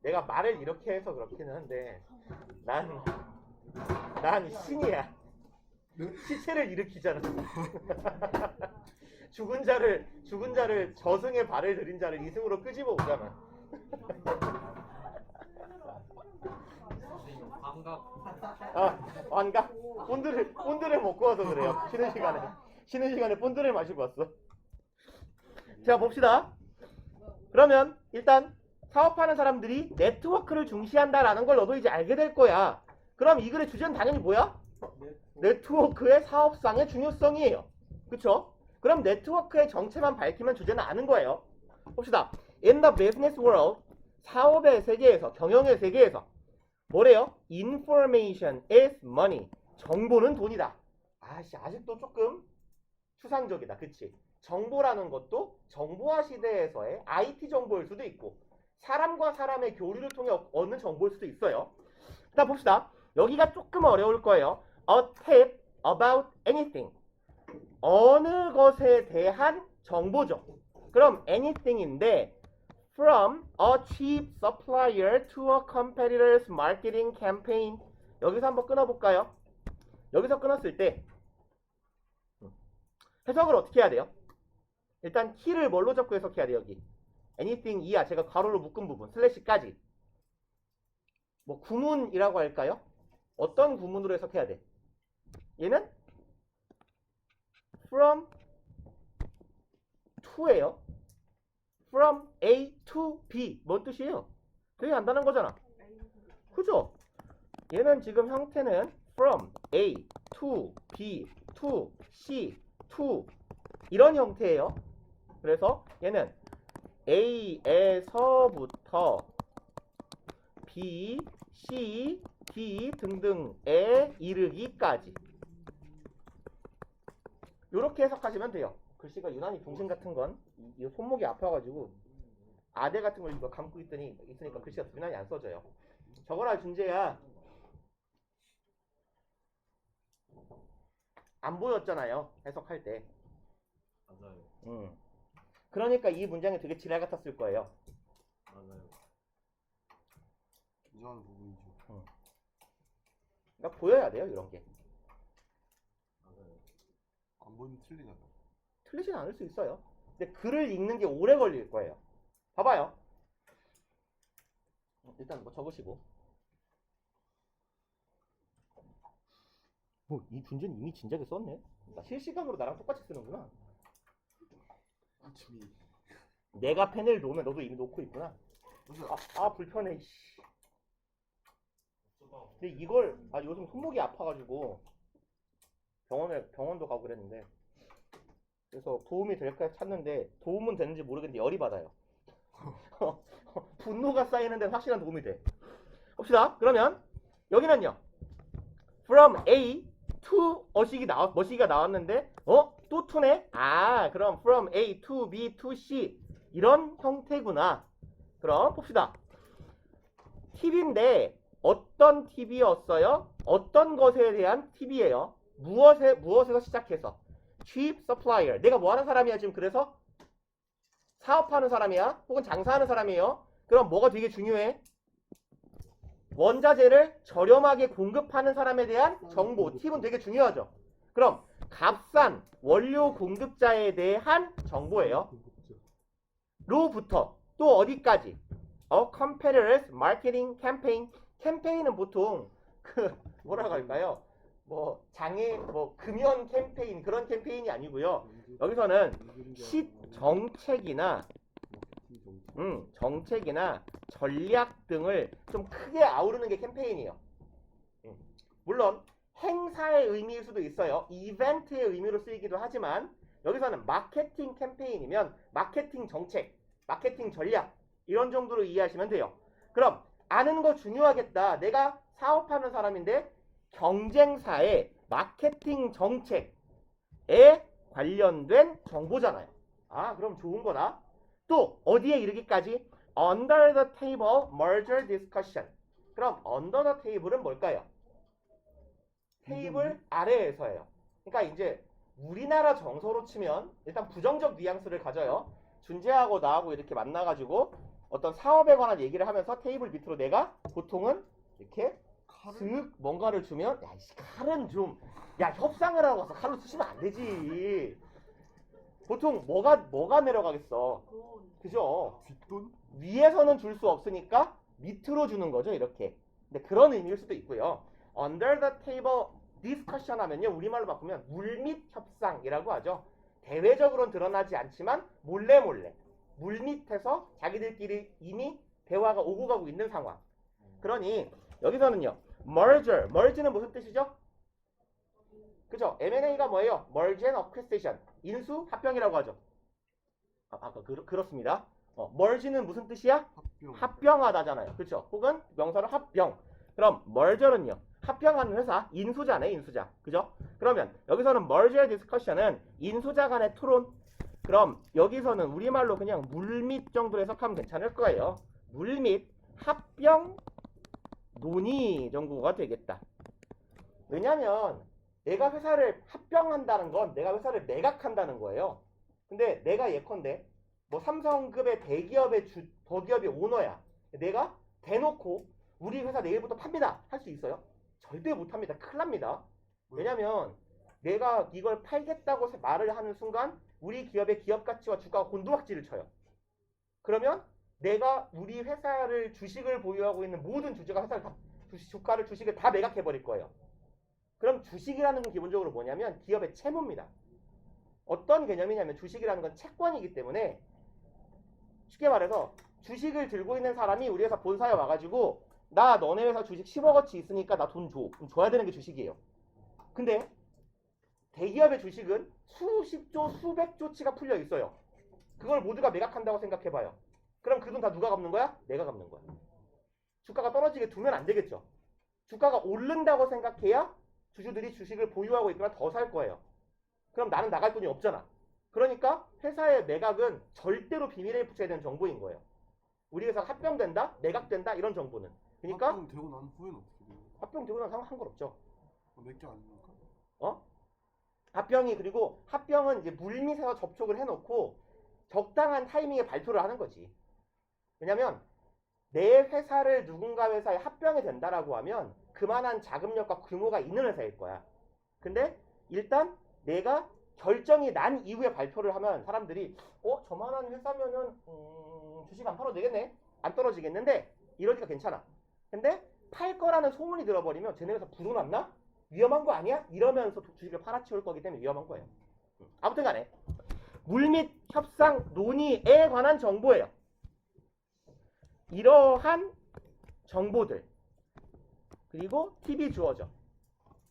Speaker 2: 내가 말을 이렇게 해서 그렇기는 한데 난 신이야. 시체를 일으키잖아. 죽은 자를 저승에 발을 들인 자를 이승으로 끄집어 오잖아. 환각. 본드를 먹고 와서 그래요. 쉬는 시간에 본드를 마시고 왔어. 자, 봅시다. 그러면 일단 사업하는 사람들이 네트워크를 중시한다라는 걸 너도 이제 알게 될 거야. 그럼 이 글의 주제는 당연히 뭐야? 네트워크의 사업상의 중요성이에요. 그쵸? 그럼 네트워크의 정체만 밝히면 주제는 아는 거예요. 봅시다. In the business world, 사업의 세계에서, 경영의 세계에서 뭐래요? Information is money. 정보는 돈이다. 아직도 조금 추상적이다. 그치? 정보라는 것도 정보화 시대에서의 IT 정보일 수도 있고 사람과 사람의 교류를 통해 얻는 정보일 수도 있어요. 일단 봅시다. 여기가 조금 어려울 거예요. A tip about anything. 어느 것에 대한 정보죠. 그럼 anything인데 from a cheap supplier to a competitor's marketing campaign. 여기서 한번 끊어볼까요? 여기서 끊었을 때 해석을 어떻게 해야 돼요? 일단 키를 뭘로 잡고 해석해야 돼요? 여기 anything 이하 제가 가로로 묶은 부분 슬래시까지 뭐 구문이라고 할까요? 어떤 구문으로 해석해야 돼? 얘는 from to예요. from A to B 뭔 뜻이에요? 되게 간단한 거잖아. 그죠? 얘는 지금 형태는 from A to B to C to 이런 형태예요. 그래서 얘는 A에서부터 B, C, D 등등에 이르기까지 이렇게 해석하시면 돼요. 글씨가 유난히 동생 같은 건 이 손목이 아파가지고 아대 같은 걸 이거 감고 있으니까 글씨가 유난히 안 써져요. 저거라 준재야. 안 보였잖아요. 해석할 때.
Speaker 3: 맞아요.
Speaker 2: 그러니까 이 문장이 되게 지랄 같았을 거예요.
Speaker 3: 맞아요.
Speaker 1: 이상한 부분이죠.
Speaker 2: 그러니까 보여야 돼요, 이런 게.
Speaker 3: 맞아요.
Speaker 1: 안 보이면 틀리잖아.
Speaker 2: 틀리진 않을 수 있어요. 근데 글을 읽는 게 오래 걸릴 거예요. 봐봐요. 일단 뭐 적으시고. 이 준재는 이미 진작에 썼네. 나 실시간으로 나랑 똑같이 쓰는구나.
Speaker 1: 아침이.
Speaker 2: 내가 펜을 놓으면 너도 이미 놓고 있구나. 불편해. 씨. 근데 이걸 요즘 손목이 아파가지고 병원도 가고 그랬는데 그래서 도움이 될까 찾는데 도움은 되는지 모르겠는데 열이 받아요. 분노가 쌓이는 데는 확실한 도움이 돼. 봅시다. 그러면 여기는요. From A to 머시기가 나왔는데 또 to네? 그럼 from A to B to C 이런 형태구나. 그럼 봅시다. 팁인데 어떤 팁이었어요? 어떤 것에 대한 팁이에요? 무엇에서 시작해서 cheap supplier. 내가 뭐 하는 사람이야 지금? 그래서 사업하는 사람이야? 혹은 장사하는 사람이에요? 그럼 뭐가 되게 중요해? 원자재를 저렴하게 공급하는 사람에 대한 정보, 팁은 되게 중요하죠. 그럼 값싼 원료 공급자에 대한 정보예요. 로부터 또 어디까지? competitors marketing campaign. 캠페인은 보통 그 뭐라고 할까요? 뭐 장애 뭐 금연 캠페인 그런 캠페인이 아니고요. 여기서는 정책이나 정책이나 전략 등을 좀 크게 아우르는 게 캠페인이에요. 물론 행사의 의미일 수도 있어요. 이벤트의 의미로 쓰이기도 하지만 여기서는 마케팅 캠페인이면 마케팅 정책, 마케팅 전략 이런 정도로 이해하시면 돼요. 그럼 아는 거 중요하겠다. 내가 사업하는 사람인데 경쟁사의 마케팅 정책에 관련된 정보잖아요. 아, 그럼 좋은 거다. 또 어디에 이르기까지? Under the table merger discussion. 그럼 under the table은 뭘까요? 테이블 아래에서예요. 그러니까 이제 우리나라 정서로 치면 일단 부정적 뉘앙스를 가져요. 준재하고 나하고 이렇게 만나가지고 어떤 사업에 관한 얘기를 하면서 테이블 밑으로 내가 보통은 이렇게 슥 뭔가를 주면 야, 이 칼은 좀 야, 협상을 하고 와서 칼로 쓰시면 안 되지. 보통 뭐가 내려가겠어. 그죠?
Speaker 1: 뒷돈?
Speaker 2: 위에서는 줄 수 없으니까 밑으로 주는 거죠, 이렇게. 근데 그런 의미일 수도 있고요. Under the table discussion 하면요, 우리말로 바꾸면 물밑 협상이라고 하죠. 대외적으로는 드러나지 않지만 몰래 물밑에서 자기들끼리 이미 대화가 오고 가고 있는 상황. 그러니 여기서는요, merge는 무슨 뜻이죠? 그죠? M&A가 뭐예요? merge and acquisition. 인수, 합병이라고 하죠. 그렇습니다. merge는 무슨 뜻이야? 합병하다잖아요. 그렇죠? 혹은 명사로 합병. 그럼 merger는요, 합병하는 회사, 인수자네, 인수자. 그죠? 그러면 여기서는 merger discussion은 인수자 간의 토론. 그럼 여기서는 우리말로 그냥 물밑 정도로 해석하면 괜찮을 거예요. 물밑 합병 논의 정도가 되겠다. 왜냐면 내가 회사를 합병한다는 건 내가 회사를 매각한다는 거예요. 근데 내가 예컨대 뭐 삼성급의 대기업의 오너야. 내가 대놓고 우리 회사 내일부터 팝니다 할 수 있어요? 절대 못합니다. 큰일 납니다. 왜냐면 내가 이걸 팔겠다고 말을 하는 순간 우리 기업의 기업 가치와 주가가 곤두박질을 쳐요. 그러면 내가 우리 회사를 주식을 보유하고 있는 모든 주주가 주식을 다 매각해 버릴 거예요. 그럼 주식이라는 건 기본적으로 뭐냐면 기업의 채무입니다. 어떤 개념이냐면 주식이라는 건 채권이기 때문에 쉽게 말해서 주식을 들고 있는 사람이 우리 회사 본사에 와가지고 나 너네 회사 주식 10억어치 있으니까 나 돈 줘. 그럼 줘야 되는 게 주식이에요. 근데 대기업의 주식은 수십조, 수백조치가 풀려 있어요. 그걸 모두가 매각한다고 생각해봐요. 그럼 그 돈 다 누가 갚는 거야? 내가 갚는 거야. 주가가 떨어지게 두면 안 되겠죠. 주가가 오른다고 생각해야 주주들이 주식을 보유하고 있거나 더 살 거예요. 그럼 나는 나갈 돈이 없잖아. 그러니까 회사의 매각은 절대로 비밀에 붙여야 되는 정보인 거예요. 우리 회사가 합병된다, 매각된다 이런 정보는. 그러니까
Speaker 1: 합병되고 난 후에는 어떻게 돼요?
Speaker 2: 합병되고 나서 상관없죠.
Speaker 1: 내게 아닙니까?
Speaker 2: 합병은 이제 물밑에서 접촉을 해놓고 적당한 타이밍에 발표를 하는 거지. 왜냐면 내 회사를 누군가 회사에 합병이 된다라고 하면 그만한 자금력과 규모가 있는 회사일 거야. 근데 일단 내가 결정이 난 이후에 발표를 하면 사람들이 저만한 회사면은 주식 안 팔아도 되겠네? 안 떨어지겠는데? 이러니까 괜찮아. 근데 팔 거라는 소문이 들어버리면 쟤네 회사 부도났나? 위험한 거 아니야? 이러면서 주식을 팔아치울 거기 때문에 위험한 거예요. 아무튼 간에 물밑 협상 논의에 관한 정보예요. 이러한 정보들 그리고 팁이 주어져.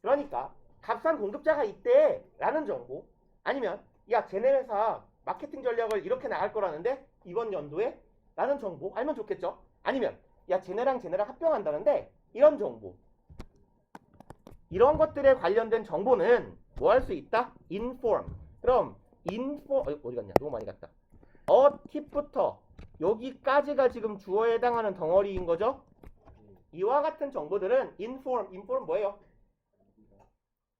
Speaker 2: 그러니까 값싼 공급자가 있대 라는 정보, 아니면 야 쟤네 회사 마케팅 전략을 이렇게 나갈 거라는데 이번 연도에 라는 정보 알면 좋겠죠. 아니면 야 쟤네랑 합병한다는데 이런 정보, 이런 것들에 관련된 정보는 뭐 할 수 있다? inform. 그럼 어디 갔냐? 너무 많이 갔다. 팁부터 여기까지가 지금 주어에 해당하는 덩어리인 거죠. 이와 같은 정보들은 inform 뭐예요?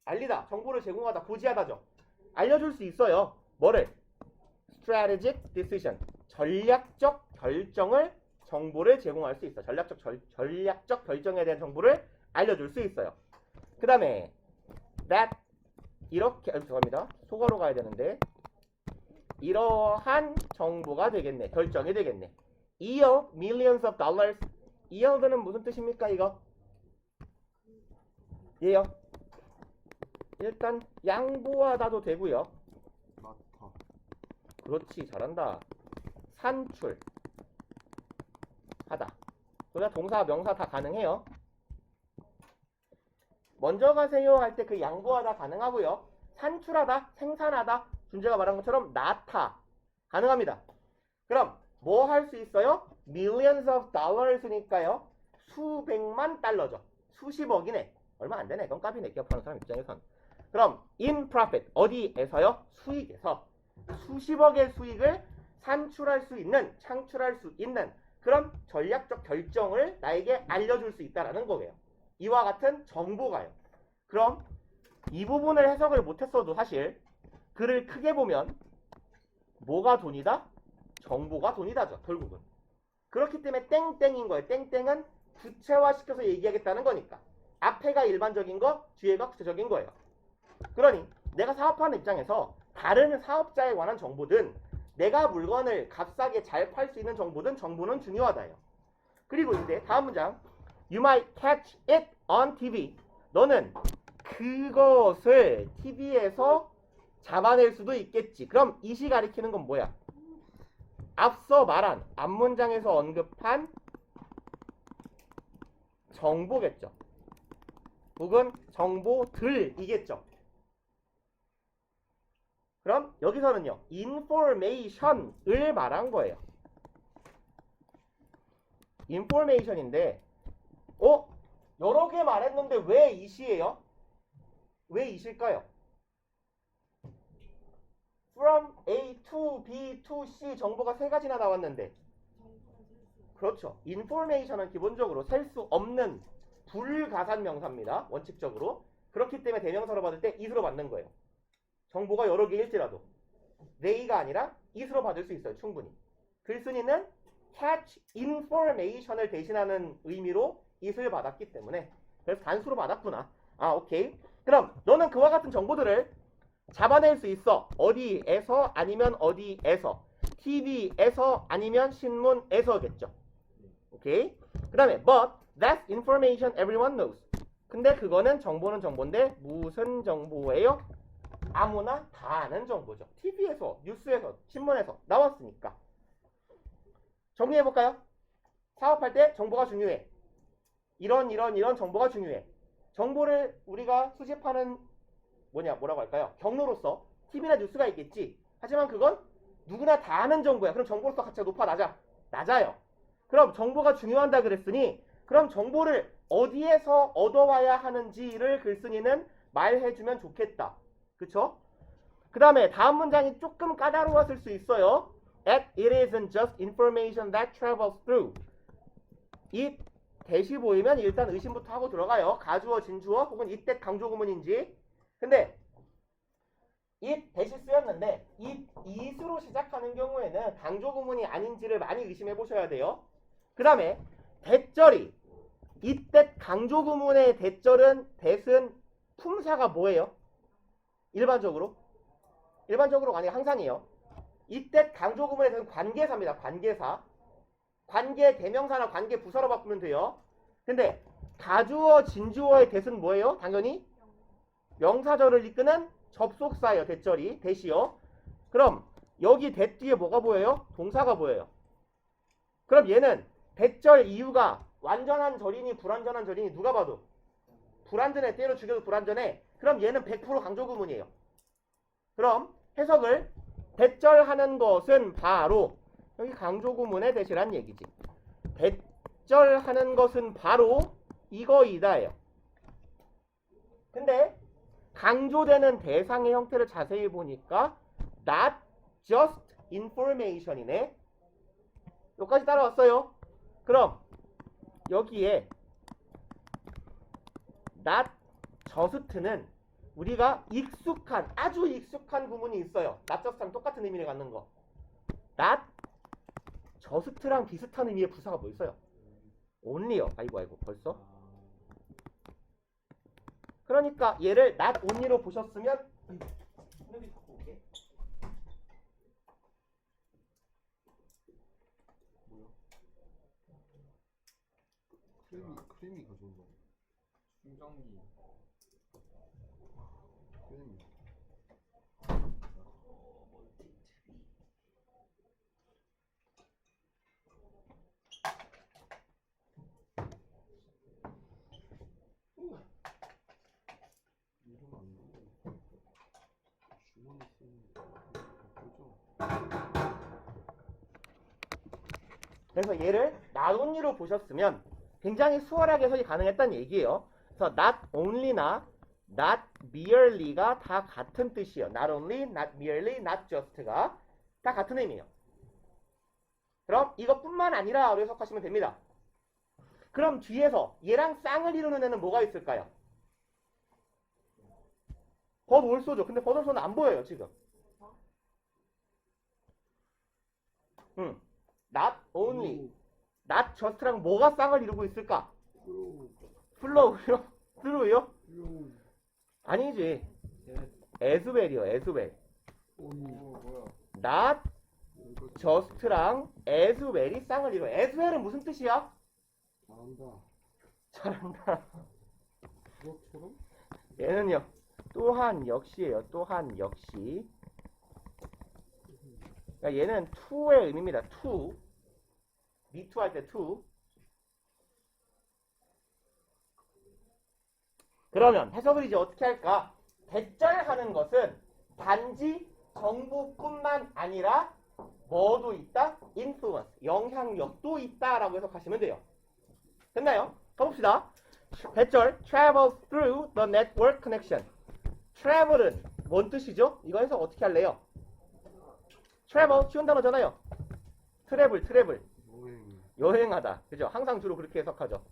Speaker 2: 알리다, 정보를 제공하다, 고지하다죠. 알려줄 수 있어요. 뭐를? strategic decision, 전략적 결정을 정보를 제공할 수 있어. 전략적 결정에 대한 정보를 알려줄 수 있어요. 그 다음에 that 이렇게 죄송합니다. 속어로 가야 되는데 이러한 정보가 되겠네. 결정이 되겠네. yield millions of dollars. yield는 무슨 뜻입니까 이거? 예요. 일단 양보하다도 되고요.
Speaker 1: 나타.
Speaker 2: 그렇지, 잘한다. 산출 하다. 그러니까 동사 명사 다 가능해요. 먼저 가세요 할 때 그 양보하다 가능하고요. 산출하다, 생산하다, 준재가 말한 것처럼 나타 가능합니다. 그럼 뭐 할 수 있어요? millions of dollars니까요. 수백만 달러죠. 수십억이네. 얼마 안 되네. 그건 값이네. 기업하는 사람 입장에선. 그럼 in profit 어디에서요? 수익에서 수십억의 수익을 산출할 수 있는, 창출할 수 있는 그런 전략적 결정을 나에게 알려줄 수 있다라는 거예요. 이와 같은 정보가요. 그럼 이 부분을 해석을 못했어도 사실 글을 크게 보면 뭐가 돈이다? 정보가 돈이다죠. 결국은. 그렇기 때문에 땡땡인 거예요. 땡땡은 구체화시켜서 얘기하겠다는 거니까. 앞에가 일반적인 거, 뒤에가 구체적인 거예요. 그러니 내가 사업하는 입장에서 다른 사업자에 관한 정보든 내가 물건을 값싸게 잘 팔 수 있는 정보든 정보는 중요하다요. 그리고 이제 다음 문장. You might catch it on TV. 너는 그것을 TV에서 잡아낼 수도 있겠지. 그럼 이시 가리키는 건 뭐야? 앞서 말한 앞문장에서 언급한 정보겠죠. 혹은 정보들이겠죠. 그럼 여기서는요. information을 말한 거예요. information인데 여러 개 말했는데 왜 이시예요? 왜 이실까요? from A to B to C 정보가 세 가지나 나왔는데 그렇죠. information은 기본적으로 셀 수 없는 불가산 명사입니다. 원칙적으로. 그렇기 때문에 대명사로 받을 때 it으로 받는 거예요. 정보가 여러 개일지라도 they가 아니라 it으로 받을 수 있어요. 충분히. 글쓴이는 catch information을 대신하는 의미로 it을 받았기 때문에 그래서 단수로 받았구나. 오케이. 그럼 너는 그와 같은 정보들을 잡아낼 수 있어. 어디에서 아니면 어디에서. TV에서 아니면 신문에서겠죠. 오케이. 그 다음에 but that's information everyone knows. 근데 그거는 정보는 정보인데 무슨 정보예요? 아무나 다 아는 정보죠. TV에서, 뉴스에서, 신문에서 나왔으니까. 정리해볼까요? 사업할 때 정보가 중요해. 이런 정보가 중요해. 정보를 우리가 수집하는 뭐라고 할까요? 경로로서 TV나 뉴스가 있겠지. 하지만 그건 누구나 다 아는 정보야. 그럼 정보로서 가치가 높아, 낮아? 낮아요. 그럼 정보가 중요한다 그랬으니 그럼 정보를 어디에서 얻어와야 하는지를 글쓴이는 말해주면 좋겠다. 그쵸? 그 다음에 다음 문장이 조금 까다로웠을 수 있어요. It isn't just information that travels through. 이 대시 보이면 일단 의심부터 하고 들어가요. 가주어, 진주어 혹은 이때 강조구문인지. 근데 이 대시 쓰였는데 it으로 시작하는 경우에는 강조구문이 아닌지를 많이 의심해 보셔야 돼요. 그 다음에 대절이 이때 강조구문의 대절은 품사가 뭐예요? 일반적으로가 아니라 항상이에요. 이때 강조구문에 대한 관계사입니다. 관계사. 관계 대명사나 관계 부사로 바꾸면 돼요. 근데 가주어, 진주어의 대는 뭐예요? 당연히 명사절을 이끄는 접속사예요. 대절이. 대시요. 그럼 여기 대 뒤에 뭐가 보여요? 동사가 보여요. 그럼 얘는 대절 이유가 완전한 절이니 불완전한 절이니 누가 봐도 불완전해. 때려 죽여도 불완전해. 그럼 얘는 100% 강조구문이에요. 그럼 해석을 대절하는 것은 바로 여기 강조구문의 대시란 얘기지. 대절하는 것은 바로 이거이다예요. 근데 강조되는 대상의 형태를 자세히 보니까 not just information이네. 여기까지 따라왔어요. 그럼 여기에 not just는 우리가 아주 익숙한 구문이 있어요. not just랑 똑같은 의미를 갖는 거. not just랑 비슷한 의미의 부사가 뭐 있어요? only요. 아이고 벌써? 그러니까 얘를 not only로 보셨으면 여기 갖고 올게.
Speaker 1: 크림이 가져온다.
Speaker 6: 충전기.
Speaker 1: 크림이. 이러면 안 돼. 주머니 쓰는 거 그죠?
Speaker 2: 그래서 얘를 not only로 보셨으면 굉장히 수월하게 해석이 가능했다는 얘기예요. 그래서 not only나 not merely가 다 같은 뜻이에요. not only, not merely, not just가 다 같은 의미예요. 그럼 이것뿐만 아니라로 해석하시면 됩니다. 그럼 뒤에서 얘랑 쌍을 이루는 애는 뭐가 있을까요? but also죠. 근데 but also는 안 보여요 지금. not only, not just랑 뭐가 쌍을 이루고 있을까? flow요? through요? 아니지. as well이요. as well.
Speaker 6: 뭐야?
Speaker 2: not just랑 as well이 쌍을 이루어. as well은 무슨 뜻이야?
Speaker 1: 잘한다.
Speaker 2: 잘한다.
Speaker 1: 그것처럼?
Speaker 2: 얘는요. 또한 역시예요. 또한 역시. 그러니까 얘는 to의 의미입니다. to. me too 할 때 to. 그러면 해석을 이제 어떻게 할까? 대절하는 것은 단지 정보뿐만 아니라 뭐도 있다? influence, 영향력도 있다라고 해석하시면 돼요. 됐나요? 가봅시다. 대절, travel through the network connection. travel은 뭔 뜻이죠? 이거 해석 어떻게 할래요? travel, 쉬운 단어잖아요. travel. 여행하다. 그죠? 항상 주로 그렇게 해석하죠.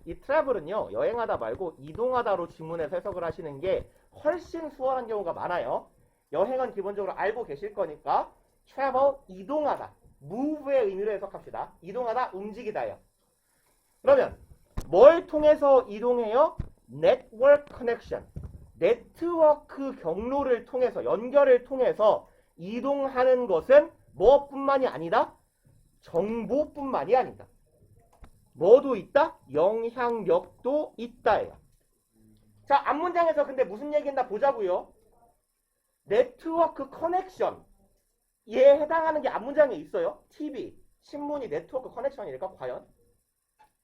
Speaker 2: 이 travel은요, 여행하다 말고 이동하다로 지문해서 해석을 하시는 게 훨씬 수월한 경우가 많아요. 여행은 기본적으로 알고 계실 거니까 travel, 이동하다. move의 의미로 해석합시다. 이동하다, 움직이다요. 그러면 뭘 통해서 이동해요? network connection. 네트워크 경로를 통해서, 연결을 통해서 이동하는 것은 뭐뿐만이 아니다? 정보뿐만이 아니다. 뭐도 있다? 영향력도 있다예요. 자, 앞문장에서 근데 무슨 얘기인가 보자고요. 네트워크 커넥션. 얘에 해당하는 게 앞문장에 있어요. TV, 신문이 네트워크 커넥션일까 과연?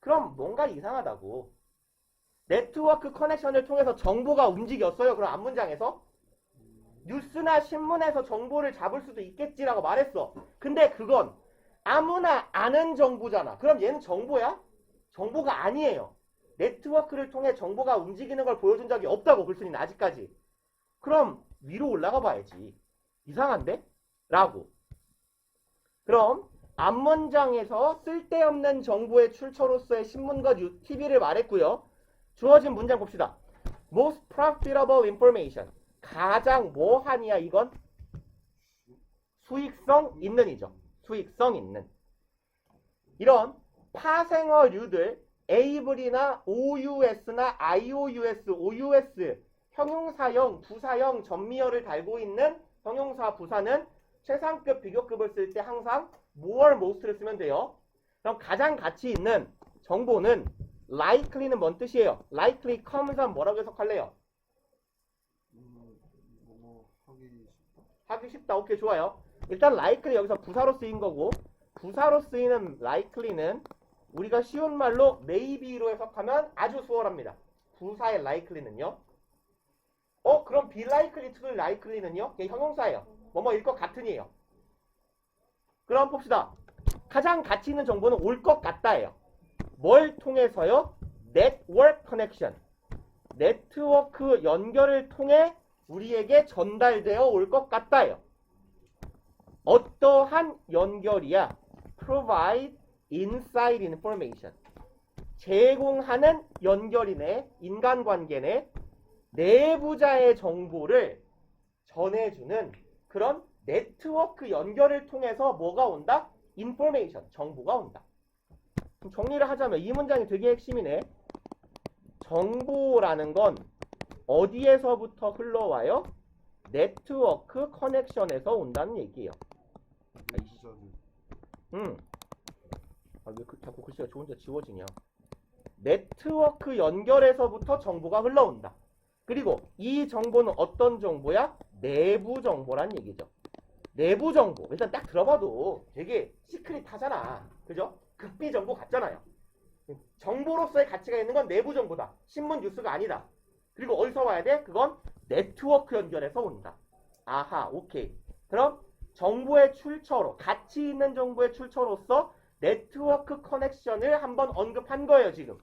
Speaker 2: 그럼 뭔가 이상하다고. 네트워크 커넥션을 통해서 정보가 움직였어요. 그럼 앞문장에서 뉴스나 신문에서 정보를 잡을 수도 있겠지라고 말했어. 근데 그건 아무나 아는 정보잖아. 그럼 얘는 정보야? 정보가 아니에요. 네트워크를 통해 정보가 움직이는 걸 보여준 적이 없다고 글쓴이는 아직까지. 그럼 위로 올라가 봐야지. 이상한데? 라고. 그럼 앞문장에서 쓸데없는 정보의 출처로서의 신문과 TV를 말했고요. 주어진 문장 봅시다. Most profitable information. 가장 뭐하니야 이건? 수익성 있는이죠. 수익성 있는. 이런 파생어류들 able이나 ous나 ious, ous 형용사형, 부사형, 전미어를 달고 있는 형용사 부사는 최상급, 비교급을 쓸 때 항상 more, most를 쓰면 돼요. 그럼 가장 가치 있는 정보는 likely는 뭔 뜻이에요? likely comes 하면 뭐라고 해석할래요? 하기 쉽다. 오케이, 좋아요. 일단 likely 여기서 부사로 쓰인 거고, 부사로 쓰이는 likely는 우리가 쉬운 말로 maybe로 해석하면 아주 수월합니다. 부사의 likely는요. 그럼 be likely to likely는요? 이게 형용사예요. 뭐뭐일 것 같으니에요. 그럼 봅시다. 가장 가치 있는 정보는 올 것 같다예요. 뭘 통해서요? network connection. 네트워크 연결을 통해 우리에게 전달되어 올 것 같다예요. 어떠한 연결이야? provide inside information. 제공하는 연결이네, 인간관계네, 내부자의 정보를 전해주는 그런 네트워크 연결을 통해서 뭐가 온다? information, 정보가 온다. 그럼 정리를 하자면 이 문장이 되게 핵심이네. 정보라는 건 어디에서부터 흘러와요? 네트워크 커넥션에서 온다는 얘기예요. 왜 자꾸 글씨가 저 혼자 지워지냐? 네트워크 연결에서부터 정보가 흘러온다. 그리고 이 정보는 어떤 정보야? 내부 정보란 얘기죠. 내부 정보. 일단 딱 들어봐도 되게 시크릿하잖아. 그죠? 극비 정보 같잖아요. 정보로서의 가치가 있는 건 내부 정보다. 신문 뉴스가 아니다. 그리고 어디서 와야 돼? 그건 네트워크 연결에서 온다. 아하, 오케이. 그럼 정보의 출처로, 가치 있는 정보의 출처로서 네트워크 커넥션을 한번 언급한 거예요, 지금.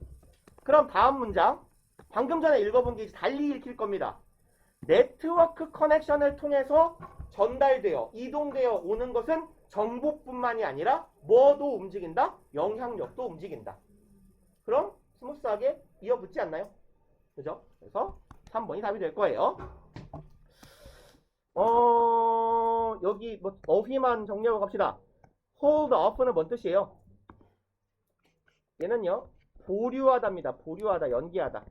Speaker 2: 그럼 다음 문장. 방금 전에 읽어본 게 달리 읽힐 겁니다. 네트워크 커넥션을 통해서 전달되어, 이동되어 오는 것은 정보뿐만이 아니라 뭐도 움직인다? 영향력도 움직인다. 그럼 스무스하게 이어붙지 않나요? 그죠? 그래서 3번이 답이 될 거예요. 여기 뭐 어휘만 정리하고 갑시다. hold up는 뭔 뜻이에요? 얘는요, 보류하다입니다. 보류하다, 연기하다.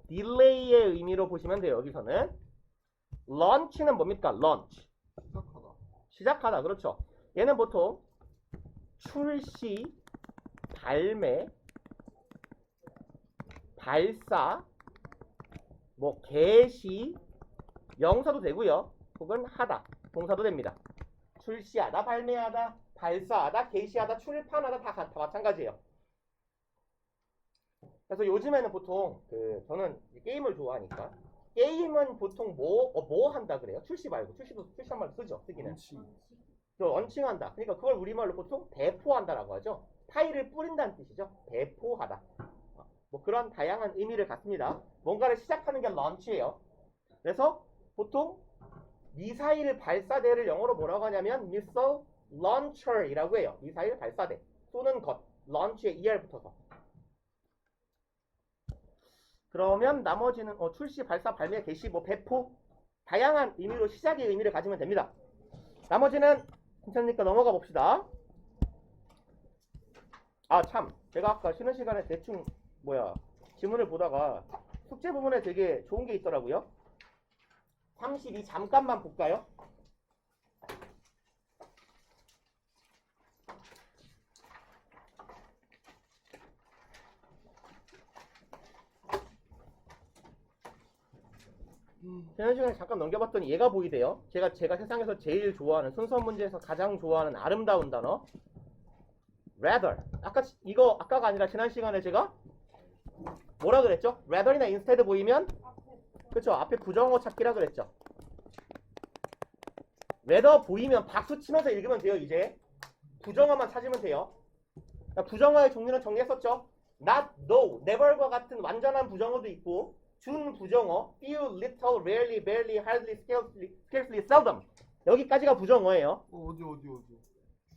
Speaker 2: 딜레이의 의미로 보시면 돼요. 여기서는 launch는 뭡니까? launch.
Speaker 1: 시작하다.
Speaker 2: 시작하다. 그렇죠. 얘는 보통 출시, 발매, 발사, 뭐 개시, 명사도 되고요. 혹은 하다, 동사도 됩니다. 출시하다, 발매하다, 발사하다, 개시하다, 출판하다 다 마찬가지예요. 그래서 요즘에는 보통 저는 게임을 좋아하니까 게임은 보통 뭐 한다 그래요? 출시 말고 출시한 말 쓰죠. 쓰기는. 런칭한다. 그러니까 그걸 우리말로 보통 배포한다라고 하죠. 파일을 뿌린다는 뜻이죠. 배포하다. 뭐 그런 다양한 의미를 갖습니다. 뭔가를 시작하는 게 런치예요. 그래서 보통 미사일 발사대를 영어로 뭐라고 하냐면 missile launcher이라고 해요. 미사일 발사대. 쏘는 것. launch에 ER 붙어서. 그러면 나머지는 출시, 발사, 발매, 개시, 뭐 배포 다양한 의미로 시작의 의미를 가지면 됩니다. 나머지는 괜찮으니까 넘어가 봅시다. 아 참, 제가 아까 쉬는 시간에 대충 지문을 보다가 숙제 부분에 되게 좋은 게 있더라고요. 32 잠깐만 볼까요? 지난 시간에 잠깐 넘겨봤더니 얘가 보이대요. 제가 세상에서 제일 좋아하는, 순서 문제에서 가장 좋아하는 아름다운 단어 rather. 아까가 아니라 지난 시간에 제가 뭐라 그랬죠? rather이나 instead 보이면 그쵸, 앞에 부정어 찾기라 그랬죠. rather 보이면 박수 치면서 읽으면 돼요. 이제 부정어만 찾으면 돼요. 부정어의 종류는 정리했었죠. not, no, never과 같은 완전한 부정어도 있고 준 부정어, few, little, rarely, barely, hardly, scarcely, seldom. 여기까지가 부정어예요.
Speaker 1: 어디.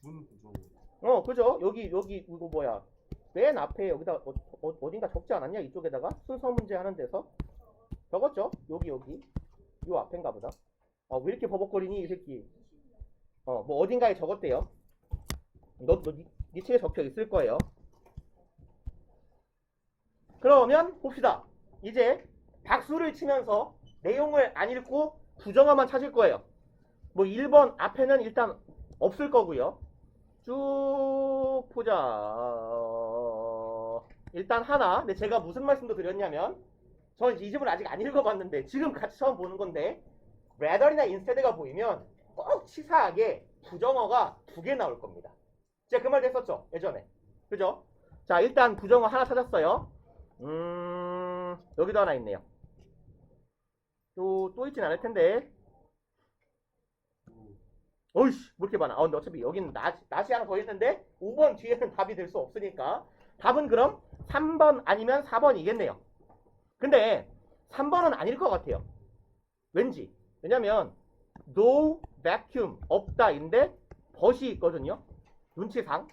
Speaker 1: 준 부정.
Speaker 2: 그죠? 여기 이거 맨 앞에 여기다 어딘가 적지 않았냐? 이쪽에다가 순서 문제 하는 데서 적었죠? 여기 요 앞인가 보다. 왜 이렇게 버벅거리니 이 새끼. 뭐 어딘가에 적었대요. 니 책에 적혀 있을 거예요. 그러면 봅시다. 이제 박수를 치면서 내용을 안 읽고 부정어만 찾을 거예요. 뭐 1번 앞에는 일단 없을 거고요. 쭉 보자. 일단 하나. 근데 제가 무슨 말씀도 드렸냐면 저는 이 집을 아직 안 읽어봤는데 지금 같이 처음 보는 건데 rather이나 instead가 보이면 꼭 치사하게 부정어가 2개 나올 겁니다. 제가 그 말도 했었죠. 예전에. 그죠? 자, 일단 부정어 하나 찾았어요. 여기도 하나 있네요. 또 있진 않을 텐데. 어이씨, 뭐 이렇게 많아. 근데 어차피 여기는 낫이 하나 더 있는데 5번 뒤에는 답이 될 수 없으니까 답은 그럼 3번 아니면 4번이겠네요. 근데 3번은 아닐 것 같아요. 왠지. 왜냐면 no vacuum, 없다인데 벗이 있거든요. 눈치상.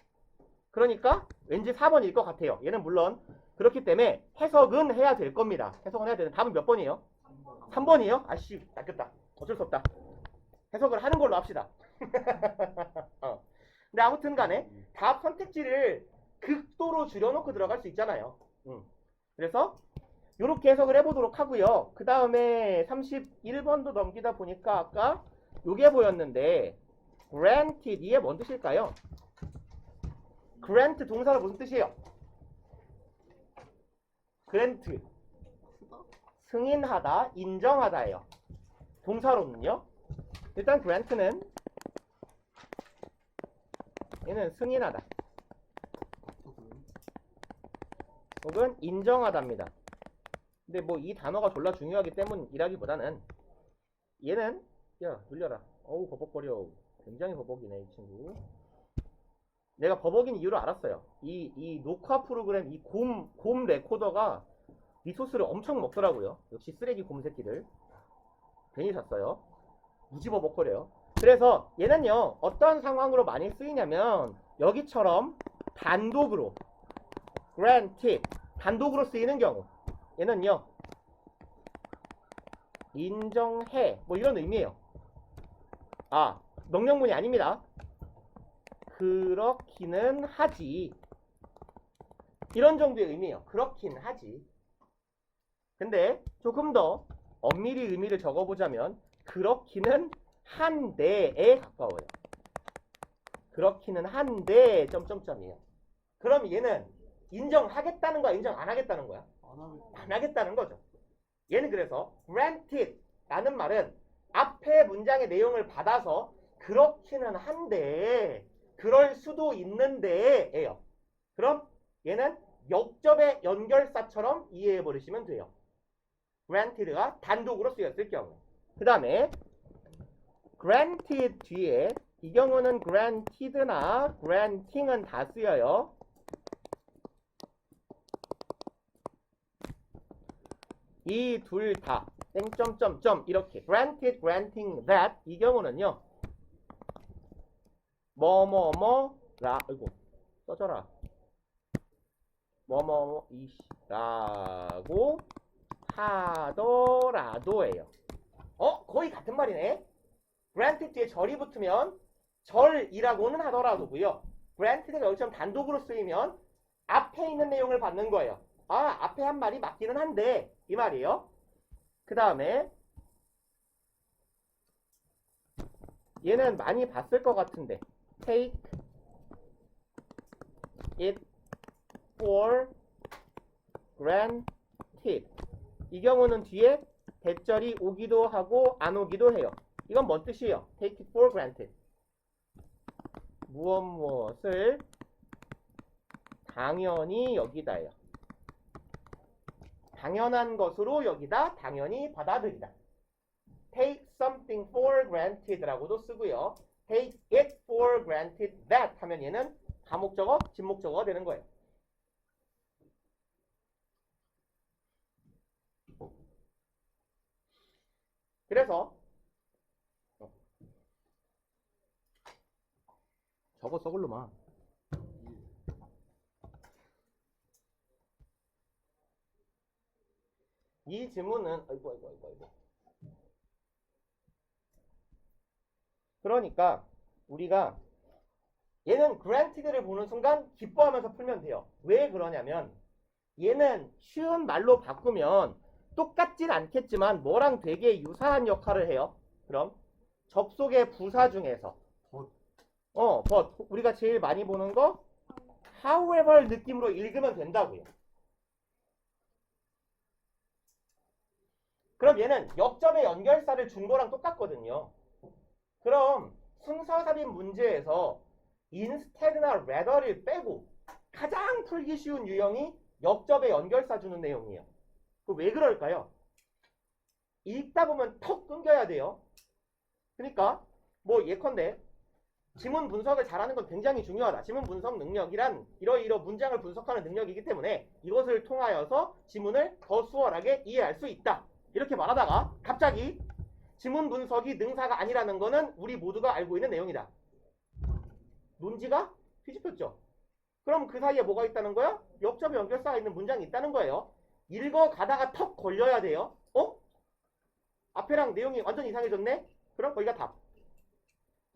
Speaker 2: 그러니까 왠지 4번일 것 같아요. 얘는 물론 그렇기 때문에 해석은 해야 될 겁니다. 해석은 해야 되는. 답은 몇 번이에요? 3번이에요? 아씨, 낚였다. 어쩔 수 없다. 해석을 하는 걸로 합시다. 근데 아무튼 간에 답 선택지를 극도로 줄여놓고 들어갈 수 있잖아요. 그래서 이렇게 해석을 해보도록 하고요. 그 다음에 31번도 넘기다 보니까 아까 요게 보였는데 granted, 이게 뭔 뜻일까요? grant 동사가 무슨 뜻이에요? grant 승인하다, 인정하다예요. 동사로는요. 일단 grant는 얘는 승인하다 혹은 인정하다입니다. 근데 뭐 이 단어가 졸라 중요하기 때문이라기보다는 얘는 야 눌려라. 어우 버벅거려. 굉장히 버벅이네 이 친구. 내가 버벅인 이유를 알았어요. 이 녹화 프로그램 이 곰 레코더가 리소스를 엄청 먹더라고요. 역시 쓰레기 곰 새끼들. 괜히 샀어요. 무지 버벅거려요. 그래서 얘는요 어떤 상황으로 많이 쓰이냐면 여기처럼 단독으로 granted 단독으로 쓰이는 경우 얘는요 인정해 뭐 이런 의미예요. 아 명령문이 아닙니다. 그렇기는 하지 이런 정도의 의미예요. 그렇긴 하지. 근데 조금 더 엄밀히 의미를 적어보자면 그렇기는 한데에 가까워요. 그렇기는 한데 점점점이에요. 그럼 얘는 인정하겠다는 거야 인정 안 하겠다는 거야? 안 하겠다는 거죠. 얘는 그래서 granted 라는 말은 앞에 문장의 내용을 받아서 그렇기는 한데 그럴 수도 있는데 에요. 그럼 얘는 역접의 연결사처럼 이해해 버리시면 돼요. granted가 단독으로 쓰였을 경우. 그 다음에 granted 뒤에 이 경우는 granted나 granting은 다 쓰여요. 이 둘 다 땡점점점 이렇게 granted, granting, that 이 경우는요 뭐뭐뭐라 아이고 써져라 뭐뭐 이라고 하더라도예요. 거의 같은 말이네. granted 뒤에 절이 붙으면 절이라고는 하더라도고요. granted가 여기처럼 단독으로 쓰이면 앞에 있는 내용을 받는 거예요. 아 앞에 한 말이 맞기는 한데 이 말이에요. 그 다음에 얘는 많이 봤을 것 같은데 take it for granted 이 경우는 뒤에 대절이 오기도 하고 안 오기도 해요. 이건 뭔 뜻이에요? take it for granted 무엇을 당연히 여기다예요. 당연한 것으로 여기다 당연히 받아들이다. take something for granted라고도 쓰고요. take it for granted that 하면 얘는 가목적어, 진목적어가 되는 거예요. 그래서 저거 썩을로만 이 지문은 아이고 그러니까 우리가 얘는 granted를 보는 순간 기뻐하면서 풀면 돼요. 왜 그러냐면 얘는 쉬운 말로 바꾸면 똑같진 않겠지만 뭐랑 되게 유사한 역할을 해요. 그럼 접속의 부사 중에서 but 우리가 제일 많이 보는 거 however 느낌으로 읽으면 된다고요. 그럼 얘는 역점의 연결사를 준 거랑 똑같거든요. 그럼 순서삽입 문제에서 instead나 rather를 빼고 가장 풀기 쉬운 유형이 역접의 연결사 주는 내용이에요. 왜 그럴까요? 읽다 보면 턱 끊겨야 돼요. 그러니까 뭐 예컨대 지문 분석을 잘하는 건 굉장히 중요하다. 지문 분석 능력이란 이러이러 문장을 분석하는 능력이기 때문에 이것을 통하여서 지문을 더 수월하게 이해할 수 있다. 이렇게 말하다가 갑자기 지문 분석이 능사가 아니라는 거는 우리 모두가 알고 있는 내용이다. 논지가 뒤집혔죠. 그럼 그 사이에 뭐가 있다는 거야? 역접의 연결사가 있는 문장이 있다는 거예요. 읽어가다가 턱 걸려야 돼요. 앞에랑 내용이 완전 이상해졌네? 그럼 거기가 답.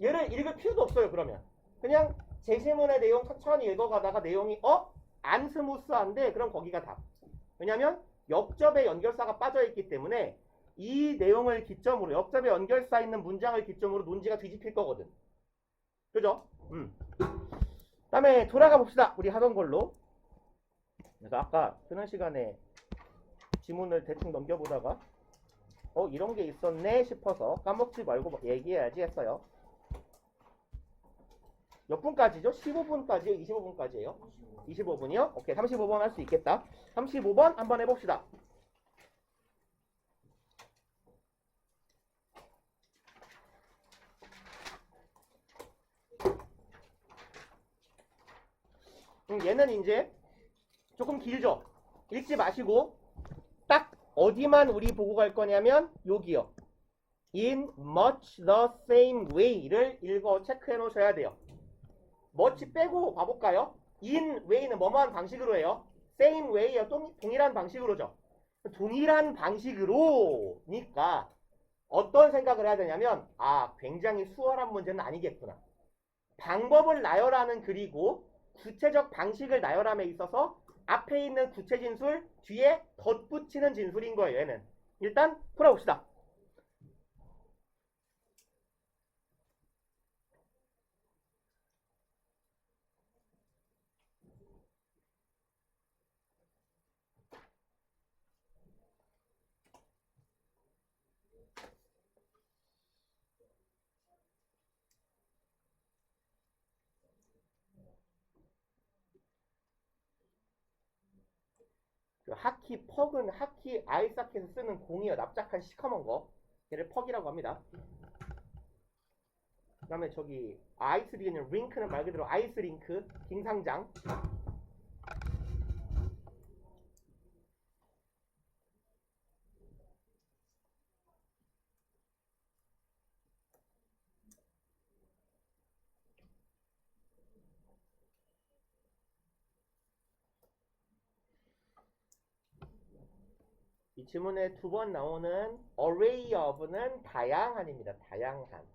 Speaker 2: 얘를 읽을 필요도 없어요. 그러면 그냥 제시문의 내용 천천히 읽어가다가 내용이 안 스무스한데 그럼 거기가 답. 왜냐면 역접의 연결사가 빠져있기 때문에 이 내용을 기점으로 역접의 연결사 있는 문장을 기점으로 논지가 뒤집힐 거거든. 그죠? 다음에 돌아가 봅시다. 우리 하던 걸로. 그래서 아까 쓰는 시간에 지문을 대충 넘겨보다가 이런 게 있었네 싶어서 까먹지 말고 얘기해야지 했어요. 몇 분까지죠? 15분까지요? 25분까지예요? 25분이요? 오케이, 35번 할 수 있겠다. 35번 한번 해봅시다. 얘는 이제 조금 길죠? 읽지 마시고 딱 어디만 우리 보고 갈 거냐면 여기요. In much the same way를 읽어 체크해 놓으셔야 돼요. much 빼고 봐볼까요? In way는 뭐뭐한 방식으로 해요. same way요. 동일한 방식으로죠. 동일한 방식으로니까 어떤 생각을 해야 되냐면 굉장히 수월한 문제는 아니겠구나. 방법을 나열하는 글이고 구체적 방식을 나열함에 있어서 앞에 있는 구체 진술 뒤에 덧붙이는 진술인 거예요. 얘는. 일단 풀어봅시다. 하키 퍽은 하키 아이스하키에서 쓰는 공이요. 납작한 시커먼 거. 얘를 퍽이라고 합니다. 그 다음에 저기 아이스링크는 링크는 말 그대로 아이스링크 빙상장. 이 지문에 두 번 나오는 array of는 다양한입니다. 다양한.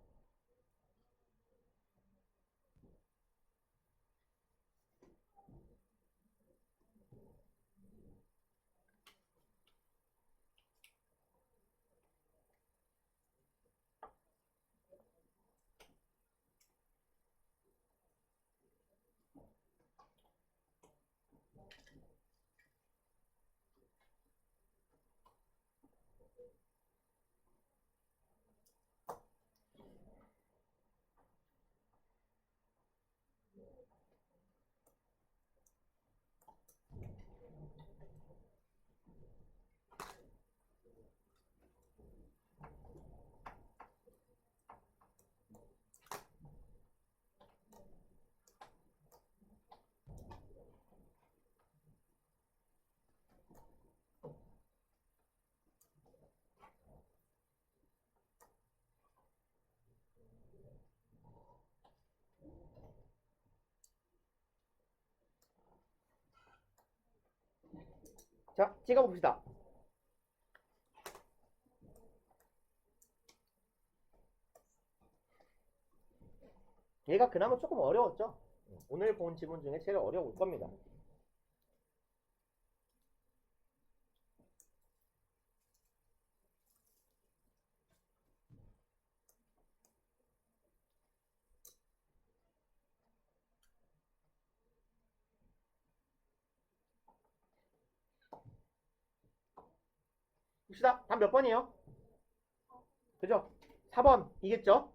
Speaker 2: 자, 찍어봅시다. 얘가 그나마 조금 어려웠죠? 오늘 본 지문 중에 제일 어려울 겁니다. 봅시다. 답 몇 번이에요? 그죠? 4번 이겠죠?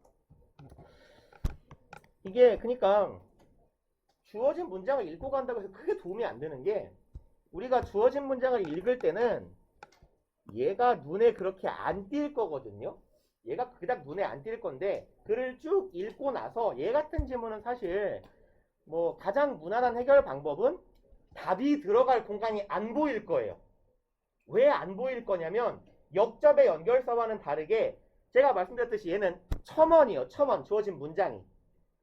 Speaker 2: 이게 그러니까 주어진 문장을 읽고 간다고 해서 크게 도움이 안 되는 게 우리가 주어진 문장을 읽을 때는 얘가 눈에 그렇게 안 띌 거거든요. 얘가 그닥 눈에 안 띌 건데 글을 쭉 읽고 나서 얘 같은 지문은 사실 뭐 가장 무난한 해결 방법은 답이 들어갈 공간이 안 보일 거예요. 왜 안 보일 거냐면 역접의 연결사와는 다르게 제가 말씀드렸듯이 얘는 첨언이요. 첨언. 주어진 문장이.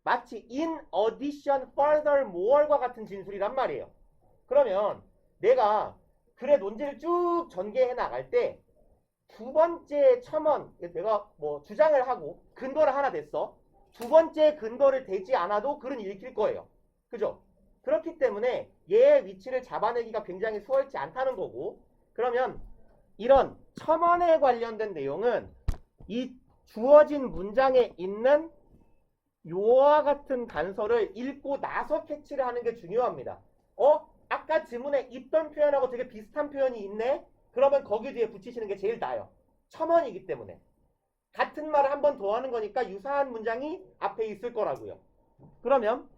Speaker 2: 마치 in addition, further, more과 같은 진술이란 말이에요. 그러면 내가 글의 논지를 쭉 전개해 나갈 때 두 번째 첨언, 내가 뭐 주장을 하고 근거를 하나 댔어. 두 번째 근거를 대지 않아도 글은 읽힐 거예요. 그죠? 그렇기 때문에 얘의 위치를 잡아내기가 굉장히 수월치 않다는 거고 그러면 이런 첨언에 관련된 내용은 이 주어진 문장에 있는 요와 같은 단서를 읽고 나서 캐치를 하는 게 중요합니다. 아까 지문에 있던 표현하고 되게 비슷한 표현이 있네? 그러면 거기 뒤에 붙이시는 게 제일 나아요. 첨언이기 때문에. 같은 말을 한 번 더 하는 거니까 유사한 문장이 앞에 있을 거라고요. 그러면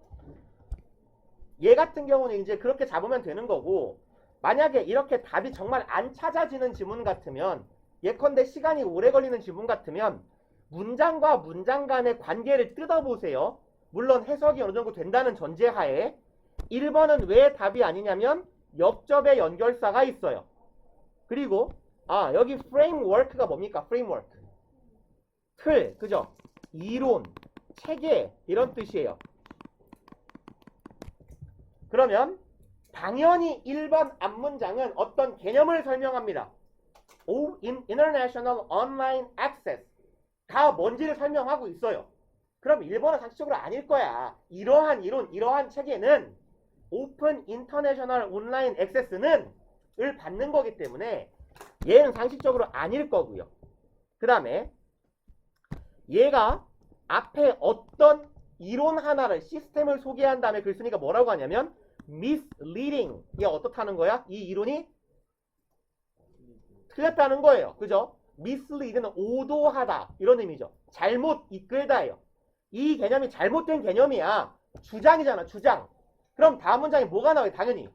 Speaker 2: 얘 같은 경우는 이제 그렇게 잡으면 되는 거고, 만약에 이렇게 답이 정말 안 찾아지는 지문 같으면, 예컨대 시간이 오래 걸리는 지문 같으면 문장과 문장 간의 관계를 뜯어보세요. 물론 해석이 어느 정도 된다는 전제하에. 1번은 왜 답이 아니냐면 옆접의 연결사가 있어요. 그리고 여기 framework가 뭡니까? framework. 틀, 그죠? 이론, 체계 이런 뜻이에요. 그러면 당연히 1번 앞문장은 어떤 개념을 설명합니다. International Online Access가 뭔지를 설명하고 있어요. 그럼 1번은 상식적으로 아닐 거야. 이러한 이론, 이러한 체계는 Open International Online Access는 을 받는 거기 때문에 얘는 상식적으로 아닐 거고요. 그 다음에 얘가 앞에 어떤 이론 하나를, 시스템을 소개한 다음에 글 쓰니까 뭐라고 하냐면 misleading. 이게 어떻다는 거야? 이 이론이 틀렸다는 거예요. 그죠? mislead는 오도하다 이런 의미죠. 잘못 이끌다예요. 이 개념이 잘못된 개념이야. 주장이잖아, 주장. 그럼 다음 문장에 뭐가 나와요? 당연히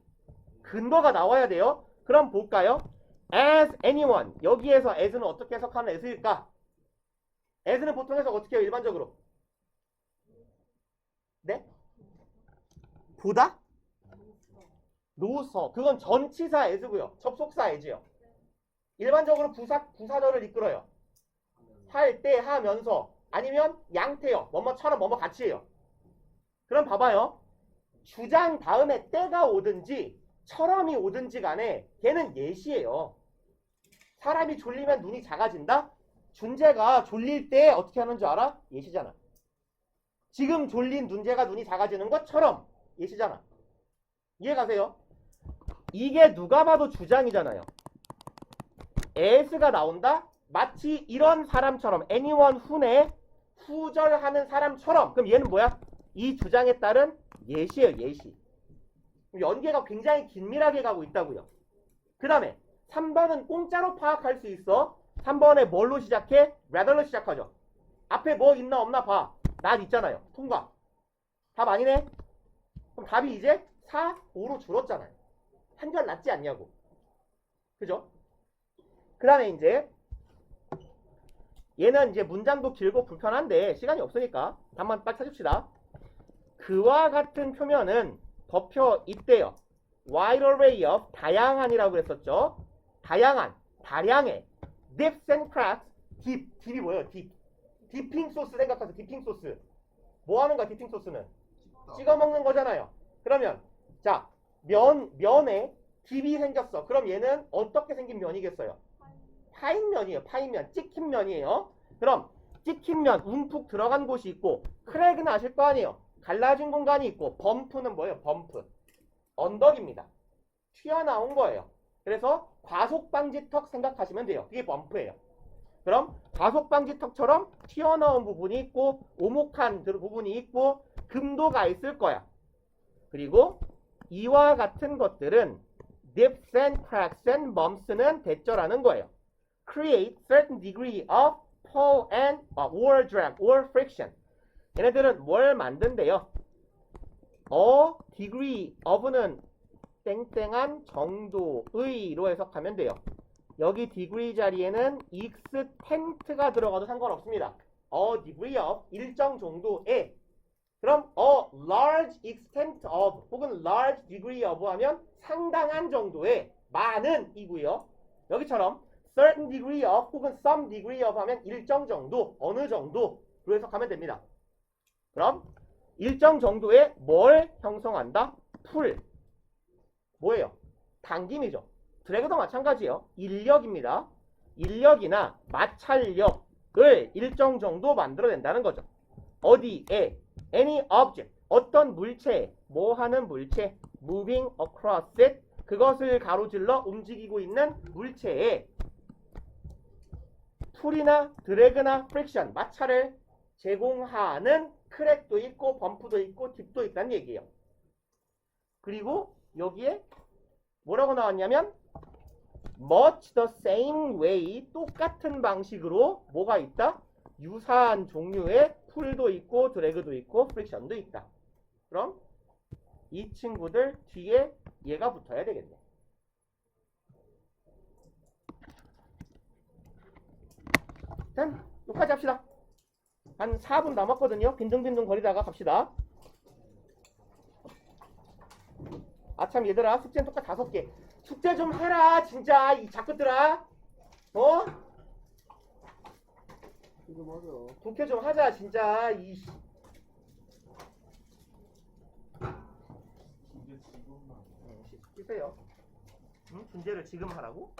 Speaker 2: 근거가 나와야 돼요. 그럼 볼까요? as anyone. 여기에서 as는 어떻게 해석하는 as일까? as는 보통 해석 어떻게 해요? 일반적으로. 네? 보다? 노서. 그건 전치사 as고요. 접속사 as요. 일반적으로 부사절을 이끌어요. 할 때, 하면서. 아니면 양태요. 뭐뭐처럼 뭐뭐 같이 해요. 그럼 봐봐요. 주장 다음에 때가 오든지 처럼이 오든지 간에 걔는 예시예요. 사람이 졸리면 눈이 작아진다? 준재가 졸릴 때 어떻게 하는 줄 알아? 예시잖아. 지금 졸린 준재가 눈이 작아지는 것처럼 예시잖아. 이해가세요? 이게 누가 봐도 주장이잖아요. as가 나온다? 마치 이런 사람처럼 anyone who네 후절하는 사람처럼. 그럼 얘는 뭐야? 이 주장에 따른 예시예요. 예시. 연계가 굉장히 긴밀하게 가고 있다고요. 그 다음에 3번은 공짜로 파악할 수 있어. 3번에 뭘로 시작해? rather로 시작하죠. 앞에 뭐 있나 없나 봐. 난 있잖아요. 통과. 답 아니네? 그럼 답이 이제 4, 5로 줄었잖아요. 한결 낫지 않냐고. 그죠? 그 다음에 이제 얘는 이제 문장도 길고 불편한데 시간이 없으니까 답만 딱 찾읍시다. 그와 같은 표면은 법표 있대요. wide array of 다양한이라고 했었죠. 다양한, 다량의 dips and cracks. 딥이 뭐예요? 디핑 소스 생각하세요. 디핑 소스. 뭐 하는 거야? 디핑 소스는 찍어 먹는 거잖아요. 그러면 자, 면에 딥이 생겼어. 그럼 얘는 어떻게 생긴 면이겠어요? 파인 면이에요. 파인 면, 찍힌 면이에요. 그럼 찍힌 면, 움푹 들어간 곳이 있고, 크랙은 아실 거 아니에요. 갈라진 공간이 있고, 범프는 뭐예요? 범프. 언덕입니다. 튀어나온 거예요. 그래서 과속방지턱 생각하시면 돼요. 그게 범프예요. 그럼 과속방지턱처럼 튀어나온 부분이 있고, 오목한 부분이 있고, 금도가 있을 거야. 그리고 이와 같은 것들은 dips and cracks and bumps는 대절하는 거예요. create certain degree of pull and or drag or friction. 얘네들은 뭘 만든대요? degree of는 땡땡한 정도의로 해석하면 돼요. 여기 degree 자리에는 extent가 들어가도 상관없습니다. degree of 일정 정도의. 그럼 large extent of 혹은 large degree of 하면 상당한 정도의, 많은 이고요. 여기처럼 certain degree of 혹은 some degree of 하면 일정 정도, 어느 정도로 해석하면 됩니다. 그럼 일정 정도의 뭘 형성한다? 풀. 뭐예요? 당김이죠. 드래그도 마찬가지예요. 인력입니다. 인력이나 마찰력을 일정 정도 만들어낸다는 거죠. 어디에? any object. 어떤 물체. 뭐 하는 물체? moving across it. 그것을 가로질러 움직이고 있는 물체에 풀이나 드래그나 프릭션, 마찰을 제공하는 크랙도 있고 범프도 있고 딥도 있다는 얘기예요. 그리고 여기에 뭐라고 나왔냐면 much the same way 똑같은 방식으로 뭐가 있다? 유사한 종류의 풀도 있고 드래그도 있고 프릭션도 있다. 그럼 이 친구들 뒤에 얘가 붙어야 되겠네. 일단 여기까지 합시다. 한 4분 남았거든요. 빈둥빈둥 거리다가 갑시다. 아참 얘들아 숙제는 똑같아 5개. 숙제 좀 해라 진짜 이 작것들아. 어?
Speaker 1: 이거 맞아.
Speaker 2: 독해 좀 하자 진짜 이
Speaker 6: 이제 지금만
Speaker 2: 쉬세요. 응? 문제를 지금 하라고?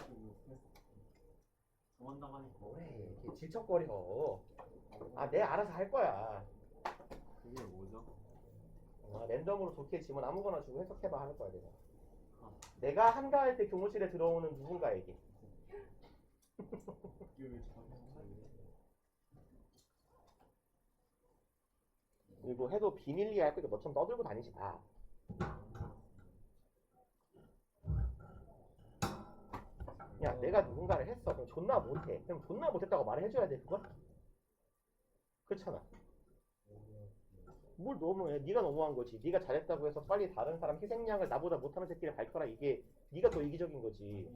Speaker 3: 저만 나가니까
Speaker 2: 뭐래 이렇게 질척거려. 아 내 알아서 할 거야.
Speaker 3: 그게 뭐죠?
Speaker 2: 랜덤으로 독해 지문 아무거나 주고 해석해봐 하는 거야 내가. 내가 한가할 때 교무실에 들어오는 누군가에게.
Speaker 6: 이게 왜 자기
Speaker 2: 그리고 해도 비밀리에 할 거니까 너처럼 떠들고 다니지 마. 야 내가 누군가를 했어. 그럼 존나 못해. 그럼 존나 못했다고 말을 해줘야 돼 그걸? 그렇잖아. 뭘 너무해. 네가 너무한 거지. 네가 잘했다고 해서 빨리 다른 사람 희생양을 나보다 못하는 새끼를 밝혀라. 이게 네가 더 이기적인 거지.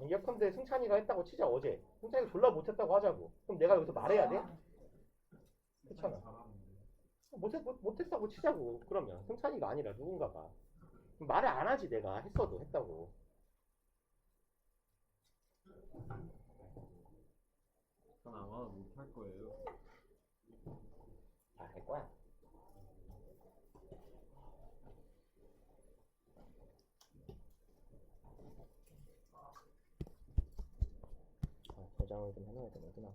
Speaker 2: 예컨대 승찬이가 했다고 치자 어제. 승찬이가 졸라 못했다고 하자고. 그럼 내가 여기서 말해야 돼? 그렇잖아. 못했다고 치자고. 그러면 승찬이가 아니라 누군가가. 말을 안 하지 내가 했어도 했다고.
Speaker 3: 전 아마 못할 거예요.
Speaker 2: 잘 할 거야. 저장을 좀 해놔야 되는구나.